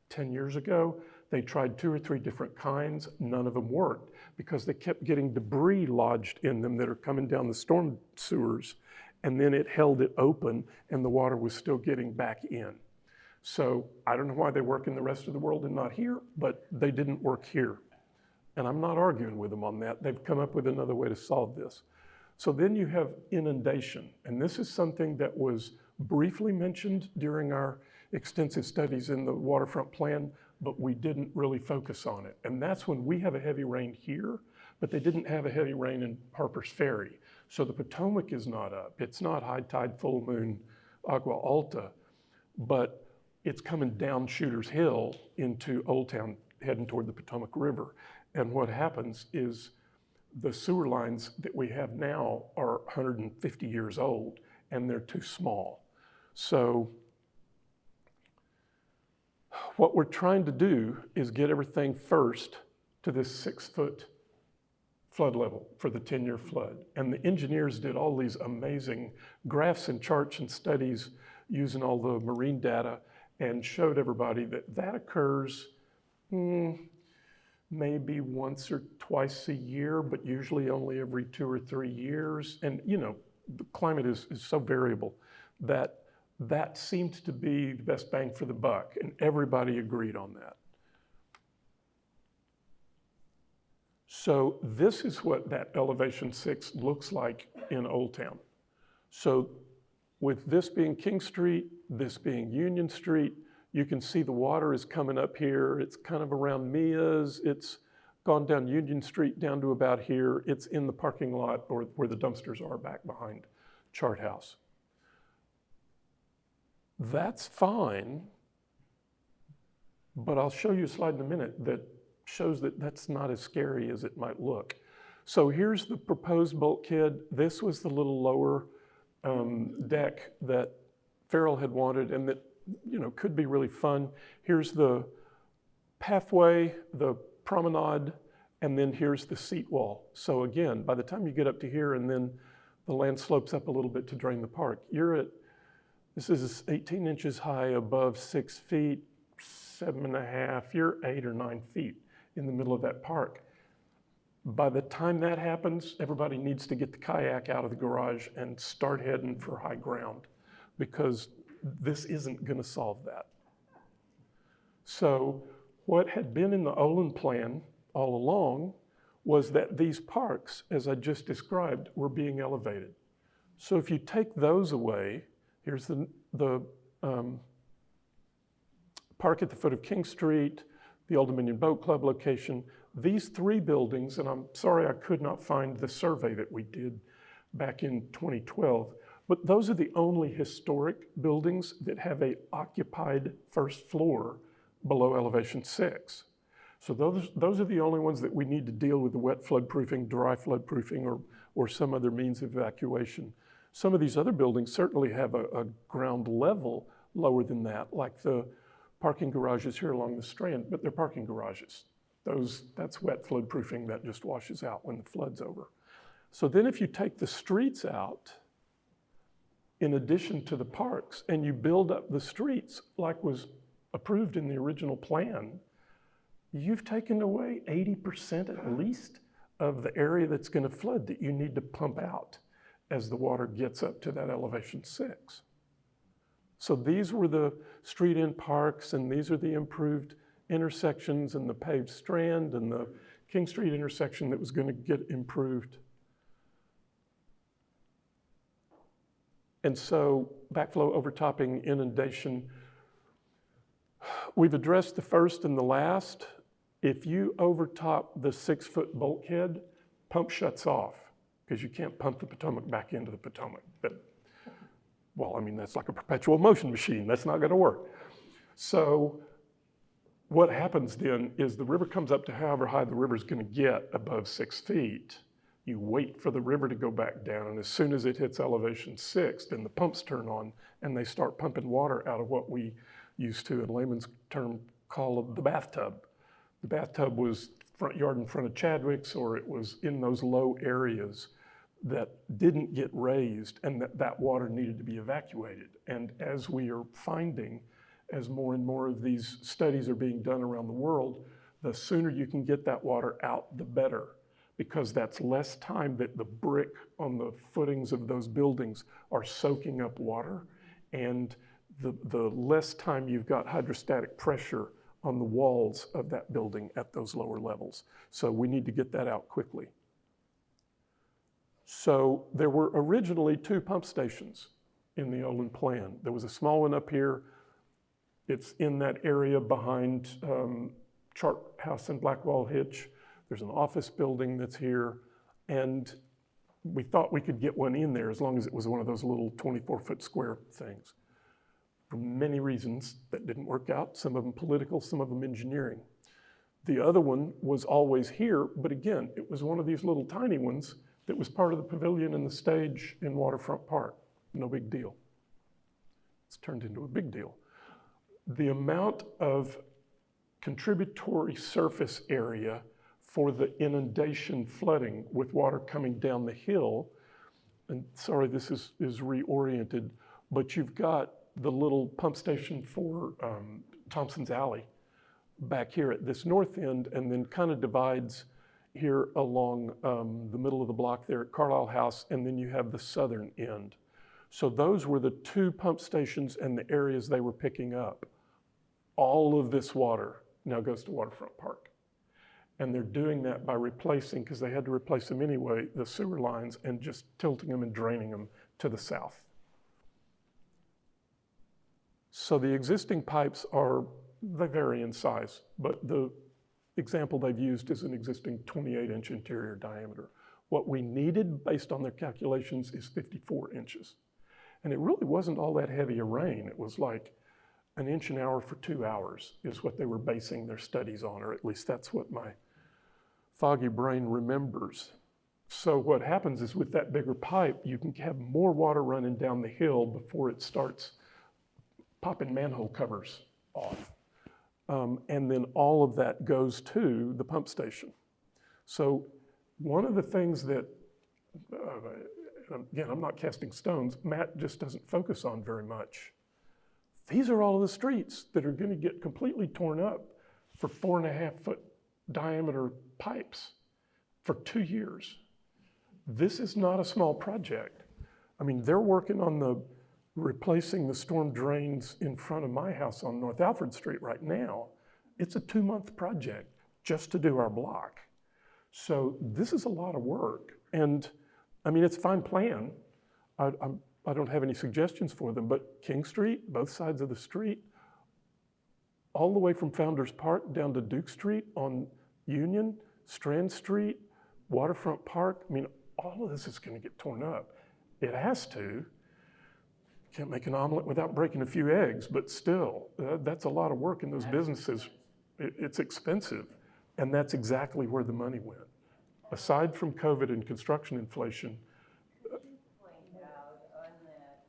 10 years ago. They tried 2 or 3 different kinds. None of them worked because they kept getting debris lodged in them that are coming down the storm sewers, and then it held it open and the water was still getting back in. So I don't know why they work in the rest of the world and not here, but they didn't work here. And I'm not arguing with them on that. They've come up with another way to solve this. So then you have inundation. And this is something that was briefly mentioned during our extensive studies in the waterfront plan, but we didn't really focus on it. And that's when we have a heavy rain here, but they didn't have a heavy rain in Harper's Ferry. So the Potomac is not up. It's not high tide, full moon, Agua Alta, but it's coming down Shooter's Hill into Old Town, heading toward the Potomac River. And what happens is the sewer lines that we have now are 150 years old, and they're too small. So what we're trying to do is get everything first to this 6-foot flood level for the 10-year flood. And the engineers did all these amazing graphs and charts and studies using all the marine data and showed everybody that that occurs maybe once or twice a year, but usually only every 2 or 3 years. And you know, the climate is so variable that that seemed to be the best bang for the buck, and everybody agreed on that. So this is what that elevation 6 looks like in Old Town. So with this being King Street, this being Union Street, you can see the water is coming up here. It's kind of around Mia's. It's gone down Union Street down to about here. It's in the parking lot or where the dumpsters are back behind Chart House. That's fine, but I'll show you a slide in a minute that shows that that's not as scary as it might look. So here's the proposed bulkhead. This was the little lower deck that Farrell had wanted and that, you know, could be really fun. Here's the pathway, the promenade, and then here's the seat wall. So again, by the time you get up to here and then the land slopes up a little bit to drain the park, you're at, this is 18 inches high above 6 feet, 7.5, you're 8 or 9 feet in the middle of that park. By the time that happens, everybody needs to get the kayak out of the garage and start heading for high ground, because this isn't going to solve that. So what had been in the Olin plan all along was that these parks, as I just described, were being elevated. So if you take those away, here's the park at the foot of King Street, the Old Dominion Boat Club location, these 3 buildings, and I'm sorry I could not find the survey that we did back in 2012, but those are the only historic buildings that have a occupied first floor below elevation 6. So those are the only ones that we need to deal with the wet flood proofing, dry flood proofing, or some other means of evacuation. Some of these other buildings certainly have a ground level lower than that, like the parking garages here along the Strand, but they're parking garages. That's wet flood proofing that just washes out when the flood's over. So then if you take the streets out, in addition to the parks, and you build up the streets like was approved in the original plan, you've taken away 80% at least of the area that's going to flood that you need to pump out as the water gets up to that elevation 6. So these were the street end parks, and these are the improved intersections and the paved Strand and the King Street intersection that was going to get improved. And so backflow, overtopping, inundation, we've addressed the first and the last. If you overtop the 6-foot bulkhead, pump shuts off because you can't pump the Potomac back into the Potomac. Well, I mean, that's like a perpetual motion machine. That's not going to work. So what happens then is the river comes up to however high the river's going to get above 6 feet. You wait for the river to go back down, and as soon as it hits elevation 6, then the pumps turn on and they start pumping water out of what we used to, in layman's term, call the bathtub. The bathtub was front yard in front of Chadwick's, or it was in those low areas that didn't get raised, and that water needed to be evacuated. And as we are finding, as more and more of these studies are being done around the world, the sooner you can get that water out, the better, because that's less time that the brick on the footings of those buildings are soaking up water, and the less time you've got hydrostatic pressure on the walls of that building at those lower levels. So we need to get that out quickly. So there were originally 2 pump stations in the Olin plan. There was a small one up here. It's in that area behind Chart House and Blackwall Hitch. There's an office building that's here. And we thought we could get one in there as long as it was one of those little 24-foot square things. For many reasons that didn't work out, some of them political, some of them engineering. The other one was always here, but again, it was one of these little tiny ones that was part of the pavilion and the stage in Waterfront Park. No big deal. It's turned into a big deal. The amount of contributory surface area for the inundation flooding with water coming down the hill, and sorry, this is reoriented, but you've got the little pump station for Thompson's Alley back here at this north end, and then kind of divides here along the middle of the block there at Carlisle House, and then you have the southern end. So those were the 2 pump stations and the areas they were picking up. All of this water now goes to Waterfront Park. And they're doing that by replacing, because they had to replace them anyway, the sewer lines and just tilting them and draining them to the south. So the existing pipes they vary in size, but the example they've used is an existing 28-inch interior diameter. What we needed, based on their calculations, is 54 inches. And it really wasn't all that heavy a rain. It was like an inch an hour for 2 hours is what they were basing their studies on, or at least that's what my foggy brain remembers. So what happens is with that bigger pipe, you can have more water running down the hill before it starts popping manhole covers off. And then all of that goes to the pump station. So one of the things that, again, I'm not casting stones, Matt just doesn't focus on very much. These are all of the streets that are going to get completely torn up for 4.5-foot diameter pipes for 2 years. This is not a small project. I mean, they're working on replacing the storm drains in front of my house on North Alfred Street right now. It's a 2-month project just to do our block. So this is a lot of work. And I mean, it's a fine plan. I don't have any suggestions for them, but King Street, both sides of the street, all the way from Founders Park down to Duke Street on Union, Strand Street, Waterfront Park, I mean, all of this is going to get torn up. It has to. Can't make an omelet without breaking a few eggs, but still, that's a lot of work in those businesses. It's expensive, and that's exactly where the money went. Aside from COVID and construction inflation. Point out on that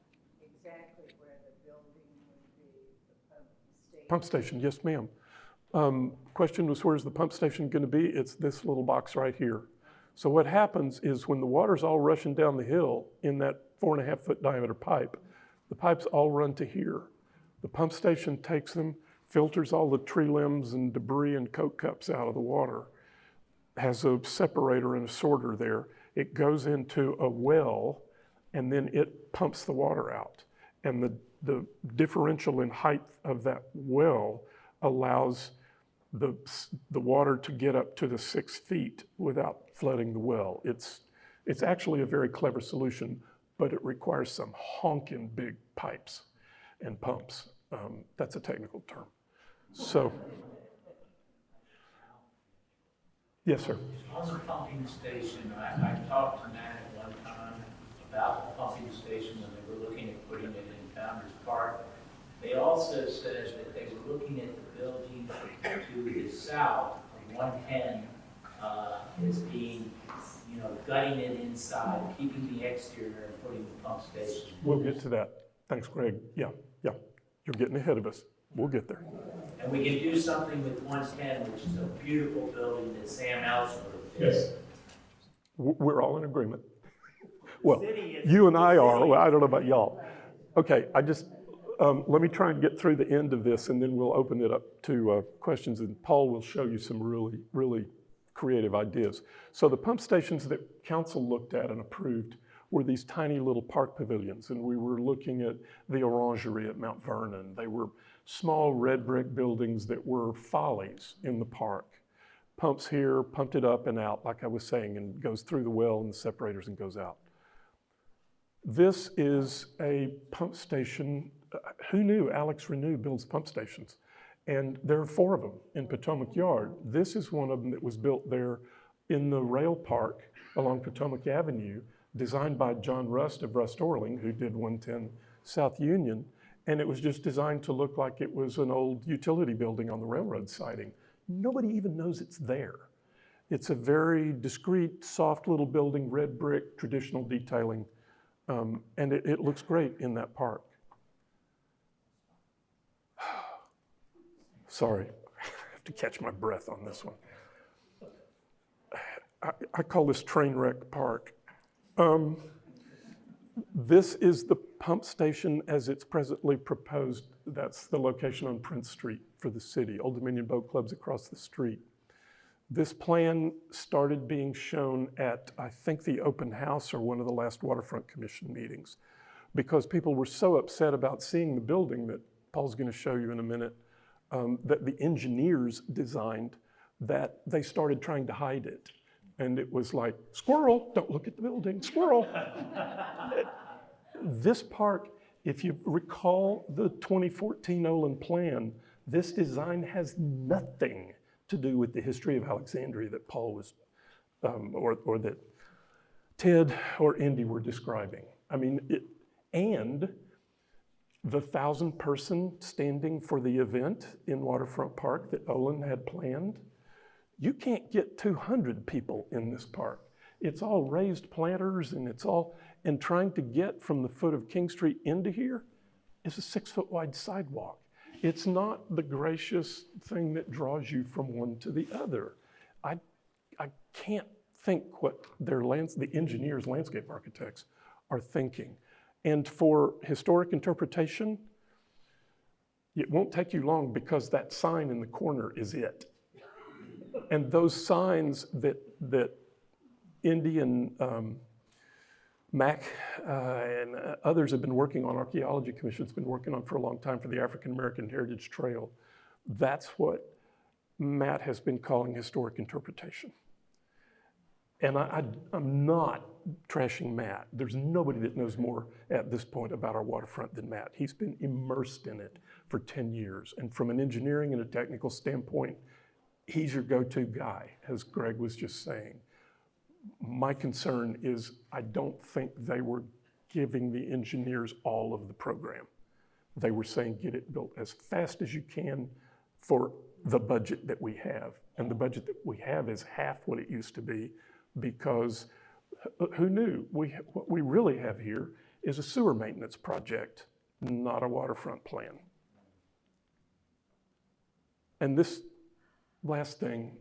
exactly where the building would be, the Pump station, yes ma'am. Question was, where's the pump station going to be? It's this little box right here. So what happens is when the water's all rushing down the hill in that 4.5-foot diameter pipe, the pipes all run to here. The pump station takes them, filters all the tree limbs and debris and coke cups out of the water, has a separator and a sorter there. It goes into a well, and then it pumps the water out. And the differential in height of that well allows the water to get up to the 6 feet without flooding the well. It's actually a very clever solution, but it requires some honking big pipes and pumps. That's a technical term. So, yes, sir. On the pumping station, I talked to Matt at one time about the pumping station when they were looking at putting it in Founders Park. They also said that they were looking at the building to the south of 110 as being, gutting it inside, keeping the exterior and putting the pump station. We'll get to that. Thanks, Greg. Yeah. You're getting ahead of us. We'll get there. And we can do something with 110, which is a beautiful building that Sam Ellsworth did. Yes. We're all in agreement. Well, you and I are. Well, I don't know about y'all. Okay, let me try and get through the end of this, and then we'll open it up to questions, and Paul will show you some really, really creative ideas. So the pump stations that council looked at and approved were these tiny little park pavilions, and we were looking at the Orangery at Mount Vernon. They were small red brick buildings that were follies in the park. Pumps here, pumped it up and out, like I was saying, and goes through the well and the separators and goes out. This is a pump station. Who knew Alex Renew builds pump stations? And there are 4 of them in Potomac Yard. This is one of them that was built there in the rail park along Potomac Avenue, designed by John Rust of Rust Orling, who did 110 South Union. And it was just designed to look like it was an old utility building on the railroad siding. Nobody even knows it's there. It's a very discreet, soft little building, red brick, traditional detailing, and it looks great in that park. Sorry, I have to catch my breath on this one. I call this train wreck park. This is the pump station as it's presently proposed. That's the location on Prince Street for the city. Old Dominion Boat Club's across the street. This plan started being shown at, I think, the open house or one of the last Waterfront Commission meetings, because people were so upset about seeing the building that Paul's going to show you in a minute, that the engineers designed, that they started trying to hide it. And it was like, squirrel, don't look at the building, squirrel. This park, if you recall the 2014 Olin plan, this design has nothing to do with the history of Alexandria that Paul was, or that Ted or Indy were describing. I mean, and the 1,000-person standing for the event in Waterfront Park that Olin had planned, you can't get 200 people in this park. It's all raised planters and it's all, and trying to get from the foot of King Street into here is a 6-foot wide sidewalk. It's not the gracious thing that draws you from one to the other. I can't think what the engineers, landscape architects are thinking. And for historic interpretation, it won't take you long because that sign in the corner is it. And those signs that Indy and Mac and others have been working on, Archaeology Commission's been working on for a long time for the African American Heritage Trail, that's what Matt has been calling historic interpretation. And I'm not trashing Matt. There's nobody that knows more at this point about our waterfront than Matt. He's been immersed in it for 10 years. And from an engineering and a technical standpoint, he's your go-to guy, as Greg was just saying. My concern is I don't think they were giving the engineers all of the program. They were saying get it built as fast as you can for the budget that we have. And the budget that we have is half what it used to be, because who knew? What we really have here is a sewer maintenance project, not a waterfront plan. And this last thing,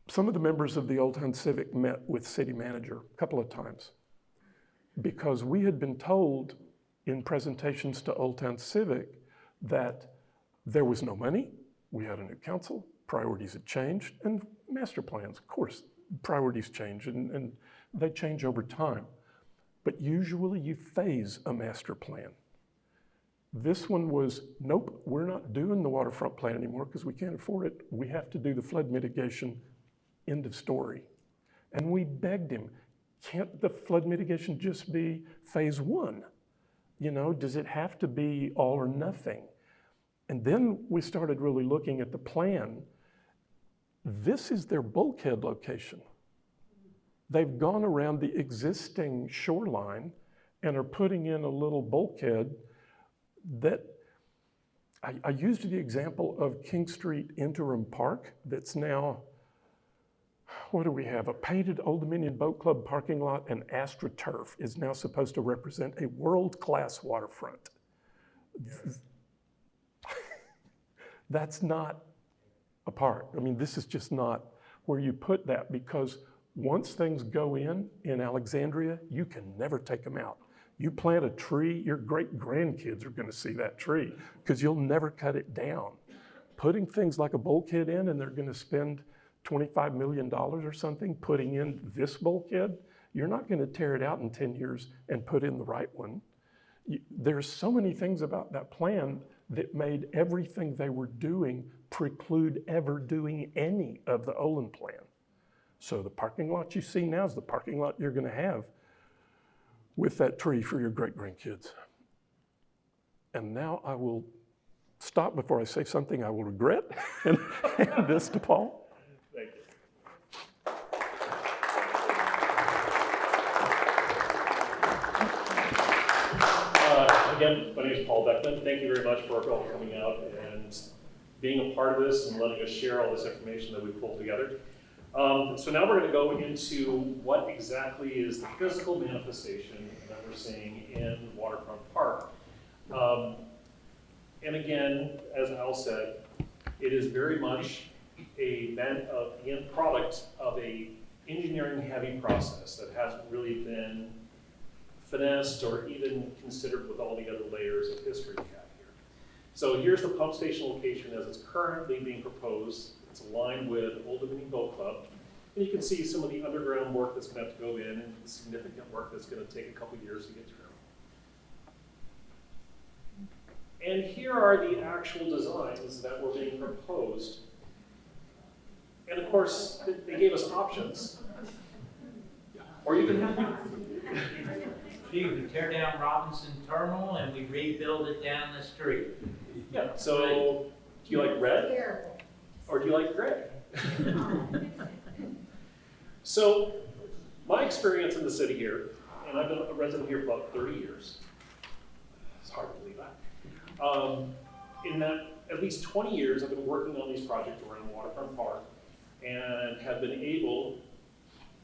some of the members of the Old Town Civic met with city manager a couple of times because we had been told in presentations to Old Town Civic that there was no money, we had a new council, priorities had changed, and master plans, of course, priorities change and they change over time. But usually you phase a master plan. This one was, nope, we're not doing the waterfront plan anymore because we can't afford it. We have to do the flood mitigation, end of story. And we begged him, can't the flood mitigation just be phase 1? You know, does it have to be all or nothing? And then we started really looking at the plan. This is their bulkhead location. They've gone around the existing shoreline and are putting in a little bulkhead that I used the example of King Street Interim Park that's now, what do we have? A painted Old Dominion Boat Club parking lot and AstroTurf is now supposed to represent a world-class waterfront. Yes. That's not a park. I mean, this is just not where you put that, because once things go in Alexandria, you can never take them out. You plant a tree, your great-grandkids are going to see that tree because you'll never cut it down. Putting things like a bulkhead in, and they're going to spend $25 million or something putting in this bulkhead, you're not going to tear it out in 10 years and put in the right one. There's so many things about that plan that made everything they were doing preclude ever doing any of the Olin plan. So the parking lot you see now is the parking lot you're going to have with that tree for your great-grandkids. And now I will stop before I say something I will regret and hand this to Paul. Thank you. Again, my name is Paul Beckman. Thank you very much for all coming out and being a part of this and letting us share all this information that we pulled together. So now we're going to go into what exactly is the physical manifestation that we're seeing in Waterfront Park. And again, as Al said, it is very much the end product of a engineering-heavy process that hasn't really been finessed or even considered with all the other layers of history we have here. So here's the pump station location as it's currently being proposed. It's aligned with Old Dominion Boat Club. And you can see some of the underground work that's going to have to go in and the significant work that's going to take a couple years to get through. And here are the actual designs that were being proposed. And of course, they gave us options. Or you can Gee, we tear down Robinson Terminal and we rebuild it down the street. yeah, so do you like red or do you like gray? So my experience in the city here, and I've been a resident here for about 30 years. It's hard to believe that. In that at least 20 years, I've been working on these projects around Waterfront Park and have been able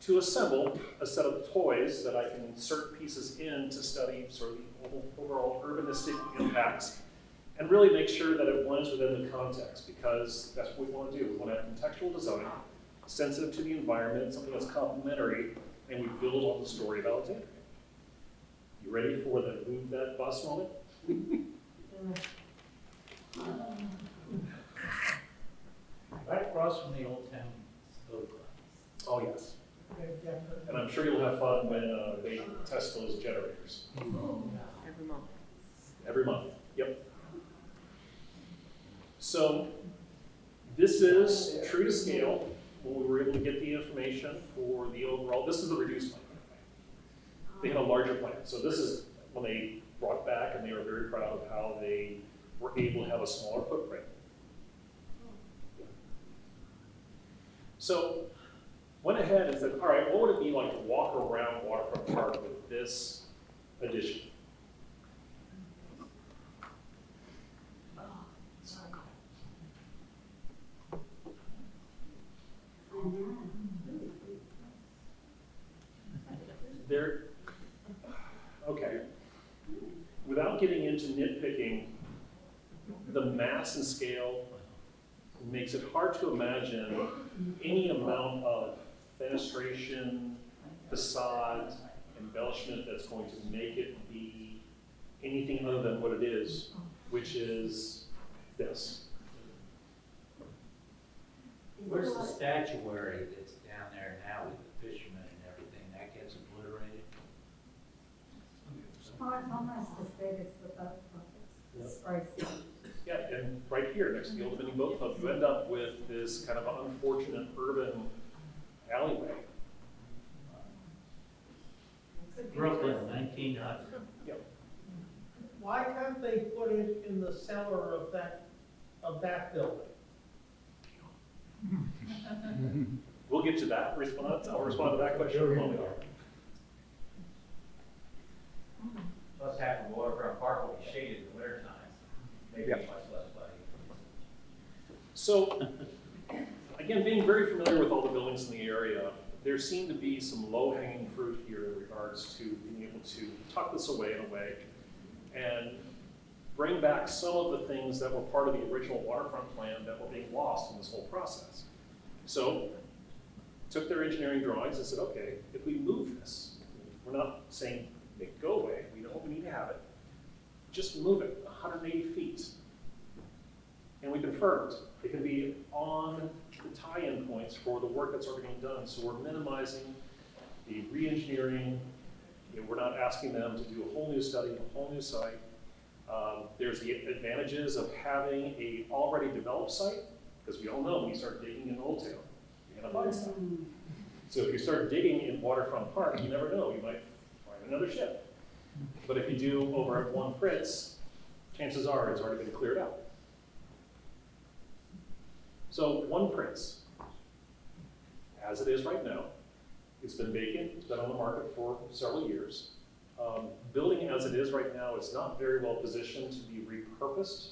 to assemble a set of toys that I can insert pieces in to study sort of the overall urbanistic impacts and really make sure that it blends within the context, because that's what we want to do. We want to have contextual design, sensitive to the environment, something that's complementary, and we build on the story of Alexandria. You ready for the move that bus moment? Right across from the Old Town Civic Association. Oh, yes. And I'm sure you'll have fun when they test those generators. Every month. Every month, yep. So this is true to scale when we were able to get the information for the overall. This is the reduced plan. They had a larger plan. So this is when they brought back, and they were very proud of how they were able to have a smaller footprint. So went ahead and said, all right, what would it be like to walk around Waterfront Park with this addition? There, okay. Without getting into nitpicking, the mass and scale makes it hard to imagine any amount of fenestration, facade, embellishment that's going to make it be anything other than what it is, which is this. Where's the statuary that's down there now with the fishermen and everything? That gets obliterated? Oh, it's almost as big as the boat club. It's pricey. Yeah, and right here next to the Old Dominion Boat Club, you end up with this kind of unfortunate urban alleyway. Brooklyn, 1900. Yep. Why can't they put it in the cellar of that building? We'll get to that response. I'll respond to that question in a moment. Plus half of Waterfront Park will be shaded in the winter time. Maybe much less buddy. So, again, being very familiar with all the buildings in the area, there seemed to be some low-hanging fruit here in regards to being able to tuck this away in a way and bring back some of the things that were part of the original waterfront plan that were being lost in this whole process. So, took their engineering drawings and said, okay, if we move this, we're not saying make it go away, we know we need to have it, just move it 180 feet. And we confirmed it can be on the tie-in points for the work that's already being done. So we're minimizing the re-engineering We're not asking them to do a whole new study, a whole new site. There's the advantages of having a already developed site, because we all know when you start digging in Old Town, you're gonna find stuff. So if you start digging in Waterfront Park, you never know, you might find another ship. But if you do over at One Prince, chances are it's already been cleared out. So One Prince, as it is right now, it's been vacant, it's been on the market for several years. Building as it is right now is not very well positioned to be repurposed.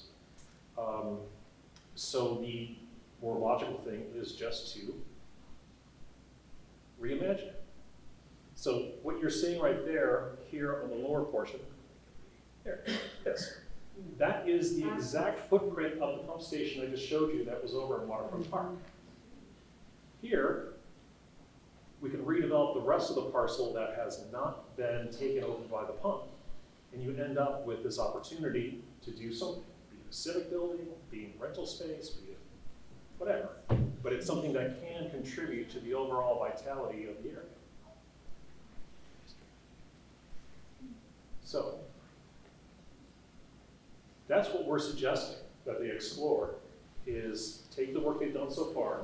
So the more logical thing is just to reimagine it. So what you're seeing right there, here on the lower portion, there, this. That is the exact footprint of the pump station I just showed you that was over in Waterfront Park. Here, we can redevelop the rest of the parcel that has not been taken over by the pump. And you end up with this opportunity to do something, be it a civic building, be it rental space, be it whatever. But it's something that can contribute to the overall vitality of the area. So, that's what we're suggesting that they explore, is take the work they've done so far,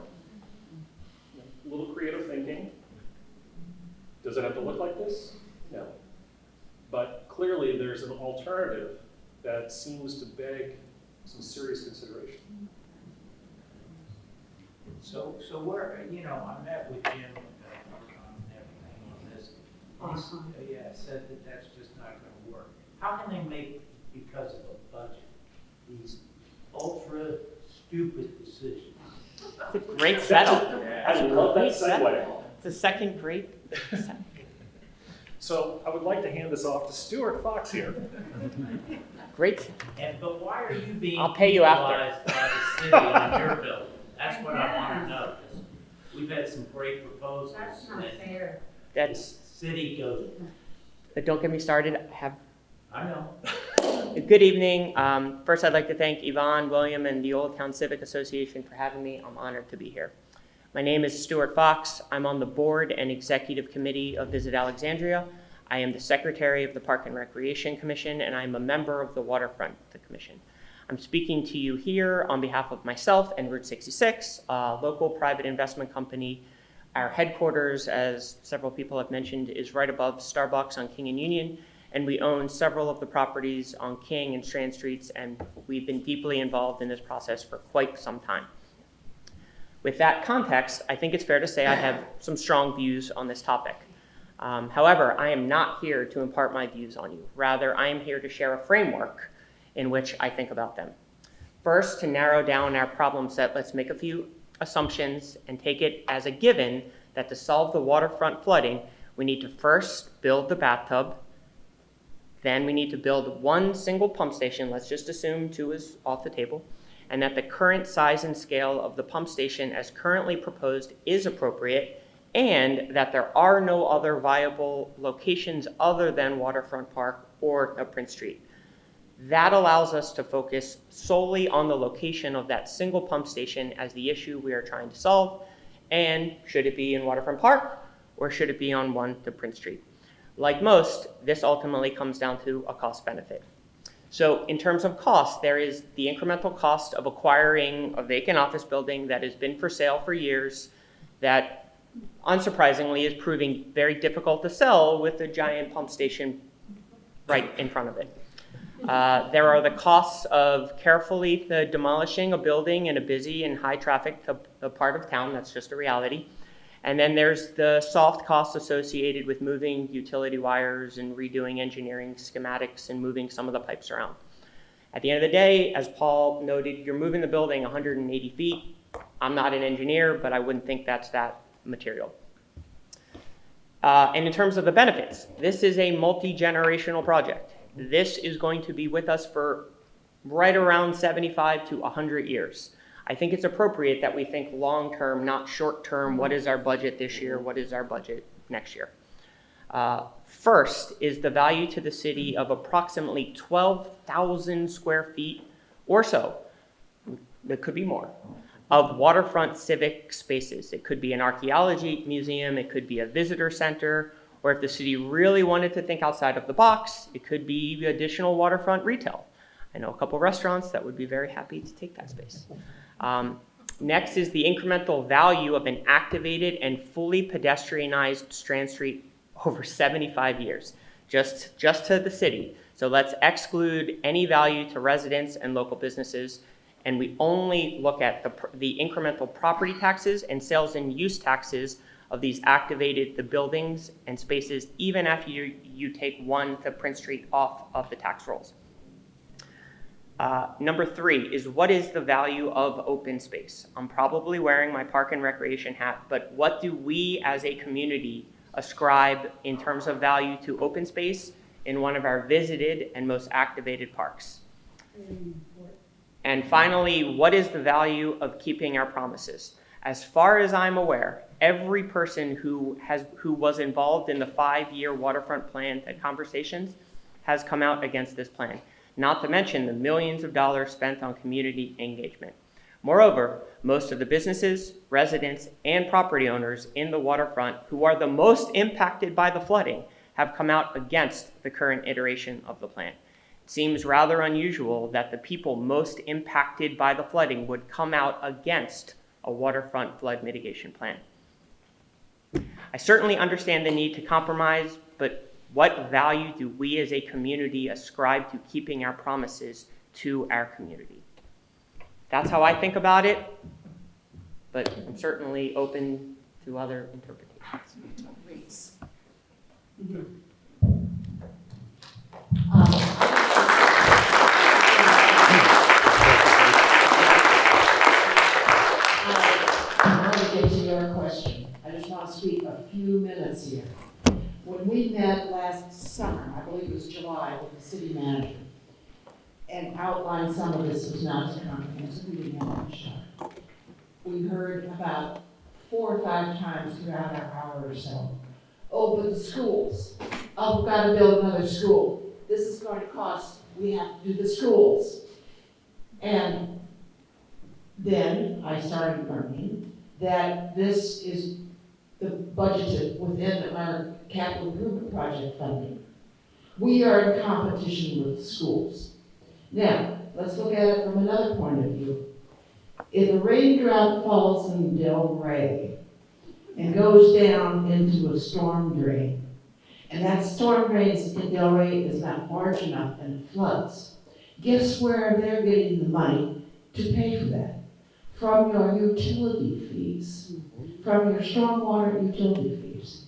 a little creative thinking. Does it have to look like this? No. But clearly there's an alternative that seems to beg some serious consideration. So where, I met with Jim and everything on this. Yeah, said that that's just not gonna work. How can they make, because of a budget, these ultra stupid decisions? It's a great setup. I love that segue. It's a second great. So I would like to hand this off to Stuart Fox here. Great. But why are you being I'll pay you after. utilized by the city on your building? That's what I want to know. 'Cause we've had some great proposals. That's not and fair. That's, City goes, don't get me started. I know. Good evening. First, I'd like to thank Yvonne, William, and the Old Town Civic Association for having me. I'm honored to be here. My name is Stuart Fox. I'm on the board and executive committee of Visit Alexandria. I am the secretary of the Park and Recreation Commission, and I'm a member of the Waterfront Commission. I'm speaking to you here on behalf of myself and Route 66, a local private investment company. Our headquarters, as several people have mentioned, is right above Starbucks on King and Union, and we own several of the properties on King and Strand Streets, and we've been deeply involved in this process for quite some time. With that context, I think it's fair to say I have some strong views on this topic. However, I am not here to impart my views on you. Rather, I am here to share a framework in which I think about them. First, to narrow down our problem set, let's make a few assumptions and take it as a given that to solve the waterfront flooding, we need to first build the bathtub, then we need to build one single pump station, let's just assume 2 is off the table, and that the current size and scale of the pump station as currently proposed is appropriate, and that there are no other viable locations other than Waterfront Park or Prince Street. That allows us to focus solely on the location of that single pump station as the issue we are trying to solve, and should it be in Waterfront Park or should it be on 1 to Prince Street? Like most, this ultimately comes down to a cost benefit. So in terms of cost, there is the incremental cost of acquiring a vacant office building that has been for sale for years, that unsurprisingly is proving very difficult to sell with a giant pump station right in front of it. There are the costs of carefully demolishing a building in a busy and high traffic part of town. That's just a reality. And then there's the soft costs associated with moving utility wires and redoing engineering schematics and moving some of the pipes around. At the end of the day, as Paul noted, you're moving the building 180 feet. I'm not an engineer, but I wouldn't think that's that material. And in terms of the benefits, this is a multi-generational project. This is going to be with us for right around 75 to 100 years. I think it's appropriate that we think long-term, not short-term. What is our budget this year? What is our budget next year? First is the value to the city of approximately 12,000 square feet or so, there could be more, of waterfront civic spaces. It could be an archaeology museum, it could be a visitor center, Or if the city really wanted to think outside of the box, it could be additional waterfront retail. I know a couple restaurants that would be very happy to take that space. Next is the incremental value of an activated and fully pedestrianized Strand Street over 75 years, just to the city. So let's exclude any value to residents and local businesses, and we only look at the incremental property taxes and sales and use taxes of these the buildings and spaces, even after you take 1 to Prince Street off of the tax rolls. Number 3 is, what is the value of open space? I'm probably wearing my park and recreation hat, but what do we as a community ascribe in terms of value to open space in one of our visited and most activated parks? And finally, what is the value of keeping our promises? As far as I'm aware, every person who was involved in the 5-year waterfront plan conversations has come out against this plan, not to mention the millions of dollars spent on community engagement. Moreover, most of the businesses, residents, and property owners in the waterfront who are the most impacted by the flooding have come out against the current iteration of the plan. It seems rather unusual that the people most impacted by the flooding would come out against a waterfront flood mitigation plan. I certainly understand the need to compromise, but what value do we as a community ascribe to keeping our promises to our community? That's how I think about it, but I'm certainly open to other interpretations. I want to get to your question. I just want to speak a few minutes here. When we met last summer, I believe it was July, with the city manager, and outlined some of this, it was not as comprehensive, we didn't have much time. We heard about 4 or 5 times throughout our hour or so, oh, but the schools, oh, we've got to build another school. This is going to cost, we have to do the schools. And then I started learning that this is the budgeted within our capital improvement project funding. We are in competition with schools. Now, let's look at it from another point of view. If a raindrop falls in Del Rey and goes down into a storm drain, and that storm drain in Del Rey is not large enough and it floods, guess where they're getting the money to pay for that? From your utility fees, from your stormwater utility fees.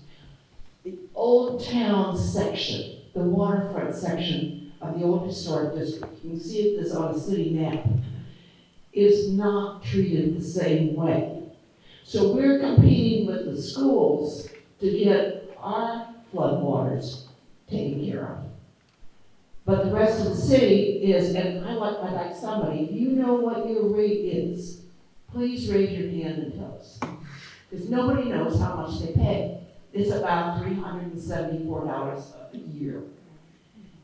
The Old Town section, the waterfront section of the Old Historic District, you can see this on a city map, is not treated the same way. So we're competing with the schools to get our floodwaters taken care of. But the rest of the city is, and I'd like somebody, if you know what your rate is, please raise your hand and tell us. Because nobody knows how much they pay. It's about $374 a year.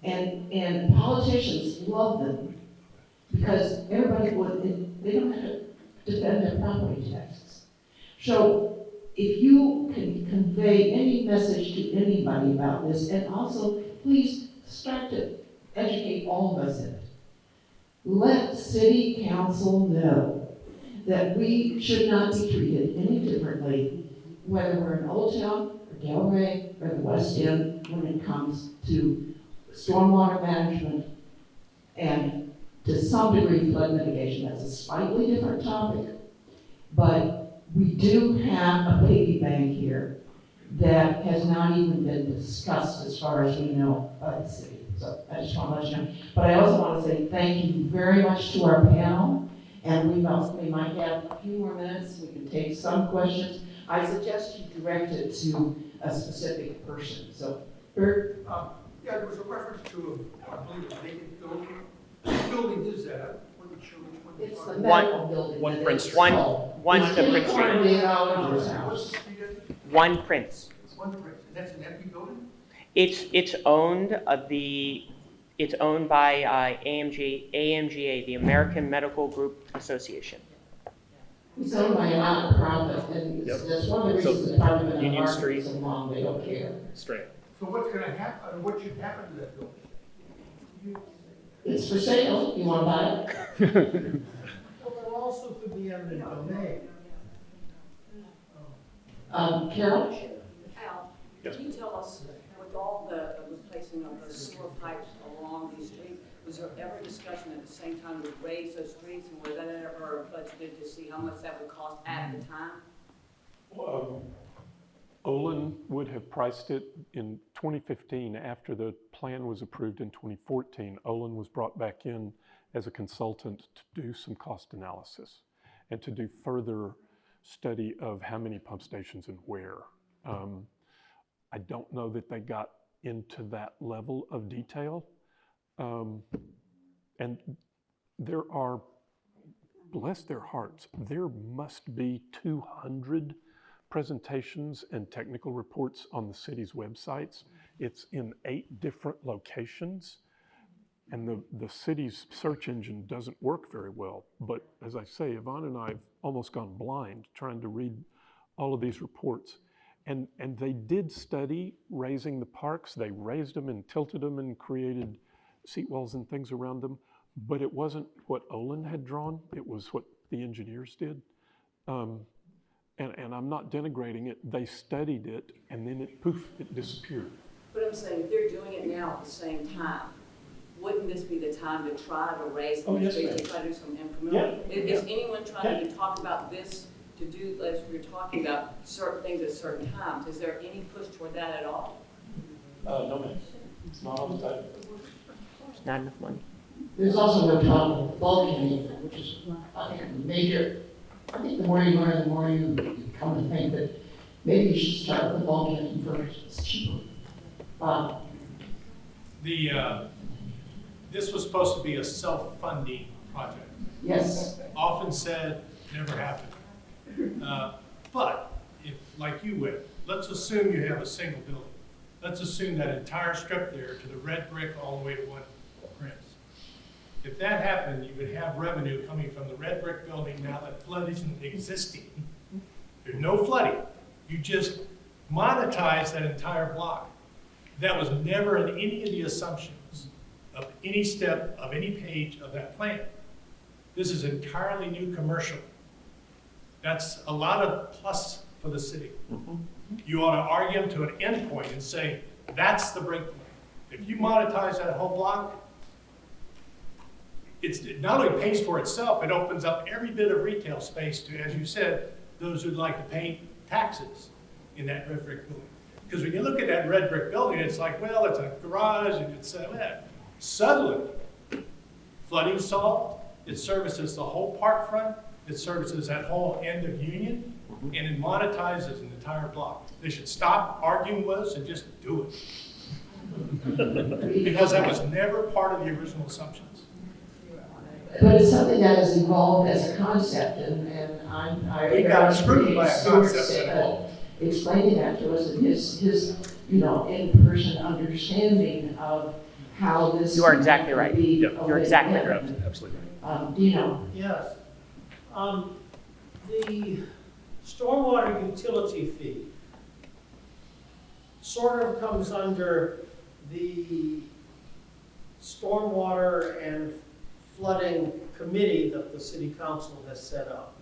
And politicians love them because everybody they don't have to defend their property taxes. So if you can convey any message to anybody about this, and also please start to educate all of us in it. Let City Council know that we should not be treated any differently, whether we're in Old Town, or Del Rey, or the West End, when it comes to stormwater management and to some degree flood mitigation. That's a slightly different topic, but we do have a piggy bank here that has not even been discussed as far as we know by the city. So I just want to let you know. But I also want to say thank you very much to our panel. And we might have a few more minutes. We can take some questions. I suggest you direct it to a specific person. So, Bert? Yeah, there was a reference to, I believe, a vacant building. Which building is that? I wasn't sure which one. It's the medical building. One Prince. One to Prince Street. What's the street is? One Prince. One Prince, and that's an empty building? It's owned by AMGA, the American Medical Group Association. It's owned by a nonprofit, and Yep. that's one of the So, reasons the Department of Union Environment Street. is so long, they don't care. Straight. So what's gonna happen, what should happen to that building? It's for sale, you wanna buy it? Well, it also could be eminent domain. Carol? Al, Yes. can you tell us, with all the replacing of the sewer pipes along these streets, was there ever discussion at the same time to raise those streets, and was that ever budgeted to see how much that would cost at the time? Olin would have priced it in 2015 after the plan was approved in 2014. Olin was brought back in as a consultant to do some cost analysis and to do further study of how many pump stations and where. I don't know that they got into that level of detail. And there are, bless their hearts, there must be 200 presentations and technical reports on the city's websites. It's in 8 different locations, and the city's search engine doesn't work very well. But as I say, Yvonne and I have almost gone blind trying to read all of these reports. And they did study raising the parks. They raised them and tilted them and created seat walls and things around them. But it wasn't what Olin had drawn. It was what the engineers did. And I'm not denigrating it. They studied it, and then it disappeared. But I'm saying, if they're doing it now at the same time, wouldn't this be the time to try to raise the streets and try to do some incremental? Is anyone trying to talk about this, to do, as we're talking about, certain things at certain times? Is there any push toward that at all? No, ma'am. It's not on the table. There's not enough money. There's also no talk of bulking, which is, I think, a major. I think the more you learn, the more you come to think that maybe you should start with the bulking first. It's cheaper. This was supposed to be a self-funding project. Yes. Often said, never happened. But if, like you would, let's assume you have a single building. Let's assume that entire strip there to the red brick all the way to one Prince. If that happened, you would have revenue coming from the red brick building now that flood isn't existing. There's no flooding. You just monetize that entire block. That was never in any of the assumptions of any step of any page of that plan. This is entirely new commercial. That's a lot of plus for the city. You ought to argue them to an end point and say, that's the breakpoint. If you monetize that whole block, it not only pays for itself, it opens up every bit of retail space to, as you said, those who'd like to pay taxes in that red brick building. Because when you look at that red brick building, it's like, well, it's a garage and it's that. Suddenly, flooding solved, it services the whole park front, it services that whole end of Union, and it monetizes an entire block. They should stop arguing with us and just do it. Because that was never part of the original assumptions. But it's something that has evolved as a concept, and We got screwed by a concept. Explaining that to us, and his in-person understanding of how this. You are exactly right. Yep. You're exactly You're right. absolutely right. Dino. Yes. The stormwater utility fee sort of comes under the stormwater and flooding committee that the city council has set up.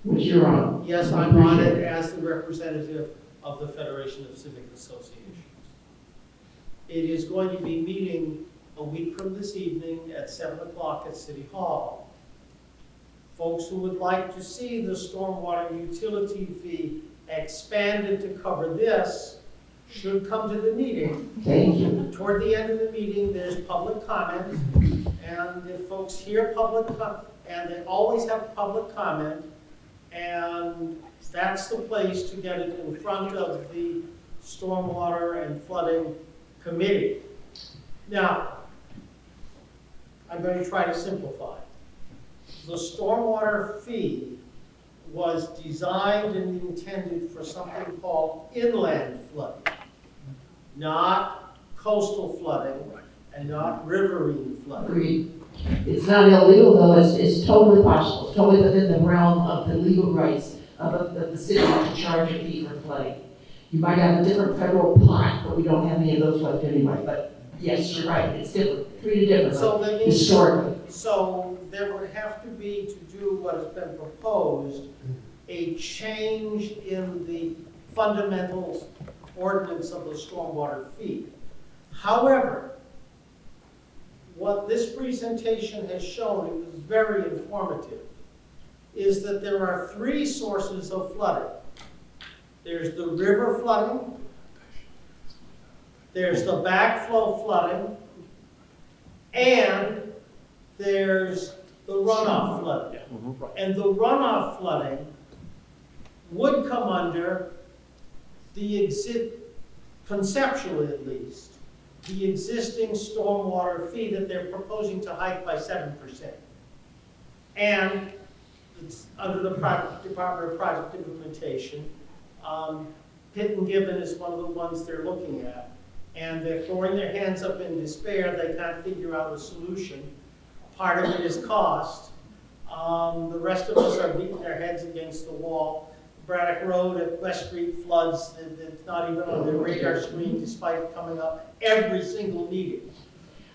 Which you're on. Yes, I'm on it as the representative of the Federation of Civic Associations. It is going to be meeting a week from this evening at 7 o'clock at City Hall. Folks who would like to see the stormwater utility fee expanded to cover this should come to the meeting. Thank you. Toward the end of the meeting, there's public comment, and if folks hear and they always have public comment, and that's the place to get it in front of the Stormwater and Flooding Committee. Now, I'm going to try to simplify. The stormwater fee was designed and intended for something called inland flooding, not coastal flooding and not riverine flooding. Agreed. It's not illegal, though, it's totally possible, it's totally within the realm of the legal rights of the city to charge a fee for flooding. You might have a different federal pot, but we don't have any of those left anyway, but yes, you're right, it's different, treated differently, So that means, historically. so there would have to be, to do what has been proposed, a change in the fundamental ordinance of the stormwater fee. However, what this presentation has shown, it was very informative, is that there are three sources of flooding. There's the river flooding, there's the backflow flooding, and there's the runoff flooding. And the runoff flooding would come under the conceptually at least, the existing stormwater fee that they're proposing to hike by 7%. And it's under the Department of Project Implementation. Pitt and Gibbon is one of the ones they're looking at. And they're throwing their hands up in despair. They can't figure out a solution. Part of it is cost. The rest of us are beating their heads against the wall. Braddock Road at West Street floods. It's not even on the radar screen despite it coming up every single meeting.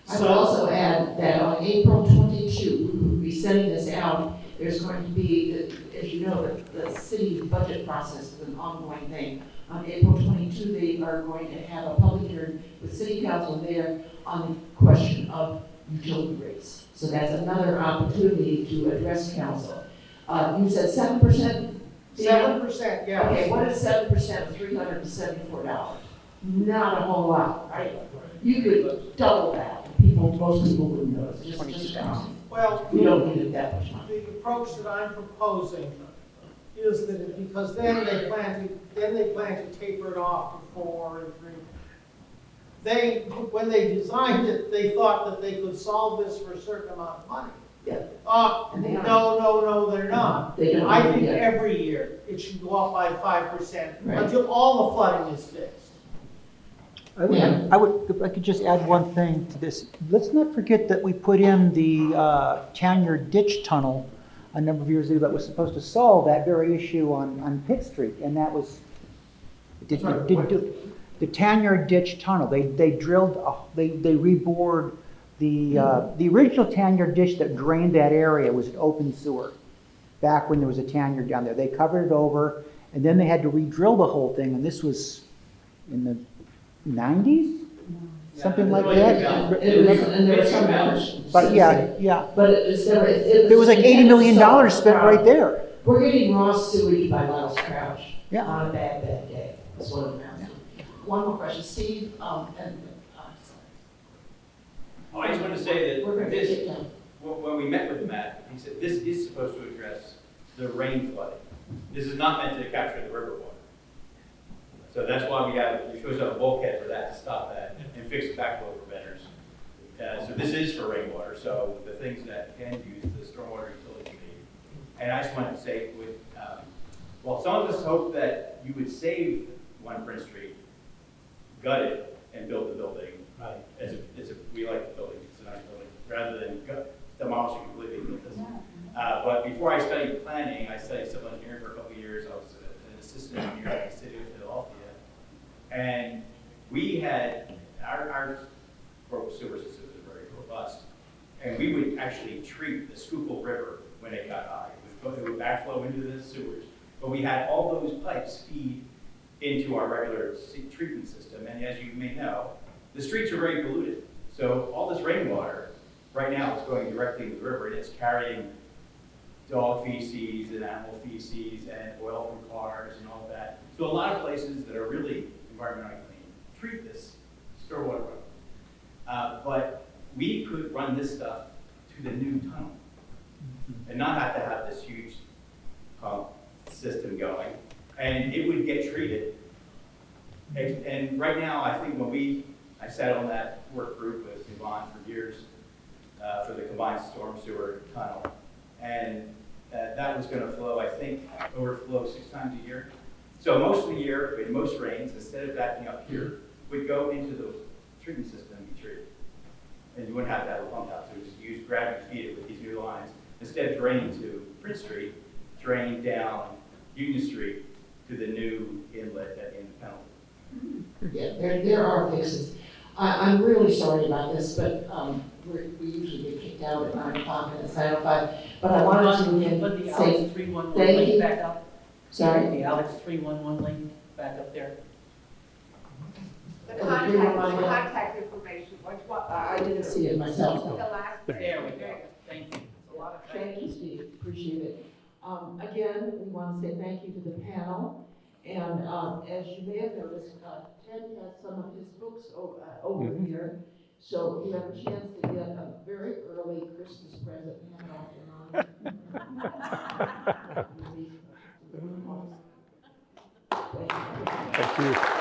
I would also add that on April 22, we will be sending this out. There's going to be, as you know, the city budget process is an ongoing thing. On April 22, they are going to have a public hearing with city council there on the question of utility rates. So that's another opportunity to address council. You said 7%? 7%, yeah. Okay, what is 7% of $374? Not a whole lot, right? You could double that. Most people wouldn't know. It's just well, we don't need it that much money. The approach that I'm proposing is that because then they plan to taper it off to 4 and 3. When they designed it, they thought that they could solve this for a certain amount of money. Yeah. No, they're not. They don't I think yet. every year it should go up by 5% Right. until all the flooding is fixed. If I could just add one thing to this. Let's not forget that we put in the Tanyard Ditch Tunnel a number of years ago that was supposed to solve that very issue on Pitt Street, and that was, the Tanyard Ditch Tunnel. They drilled, they rebored the original Tanyard ditch that drained that area was an open sewer back when there was a Tanyard down there. They covered it over, and then they had to re-drill the whole thing, and this was in the 90s? Something like that? And there was some questions. But yeah. But it's never, There was like $80 million spent right there. We're getting raw sewage by Miles Crouch Yeah. on a bad day. That's what it amounts to. One more question, Steve, sorry. Oh, I just want to say We're that going to this, get down. when we met with Matt, he said this is supposed to address the rain flooding. This is not meant to capture the river water. So that's why you're supposed to have a bulkhead for that to stop that and fix the backflow preventers. So this is for rainwater, so the things that can use the stormwater utility fee. And I just wanted to say, well, some of us hope that you would save 1 Prince Street, gut it, and build the building. Right. We like the building, it's a nice building, rather than demolish it completely. But before I studied planning, I studied civil engineering for a couple of years. I was an assistant engineer at the city of Philadelphia. And we had, our sewer system was very robust. And we would actually treat the Schuylkill River when it got high. It would backflow into the sewers. But we had all those pipes feed into our regular treatment system. And as you may know, the streets are very polluted. So all this rainwater right now is going directly into the river, and it's carrying dog feces and animal feces and oil from cars and all that. So a lot of places that are really environmentally clean treat this stormwater runoff. But we could run this stuff to the new tunnel and not have to have this huge pump system going, and it would get treated. And right now, I think I sat on that work group with Yvonne for years for the combined storm sewer tunnel, and that was going to flow, I think, overflow 6 times a year. So most of the year, in most rains, instead of backing up here, would go into the treatment system and be treated. And you wouldn't have to have a pump out, so just use gravity feed it with these new lines. Instead of draining to Prince Street, drain down Union Street to the new inlet at in Pendleton. Yeah, there are fixes. I'm really sorry about this, but we usually get kicked out at 9 o'clock and it's 9:05. But I wanted to again Put the say Alex 311 thank link you. back up. Sorry? The Alex 311 link back up there. The Oh, the 311. contact information, what? I didn't see it myself. The last. There we go. Thank you. It's a lot of Thank you, Steve. Appreciate it. Again, we want to say thank you to the panel. And as you may have noticed, Ted has some of his books over here. So you have a chance to get a very early Christmas present. Thank you.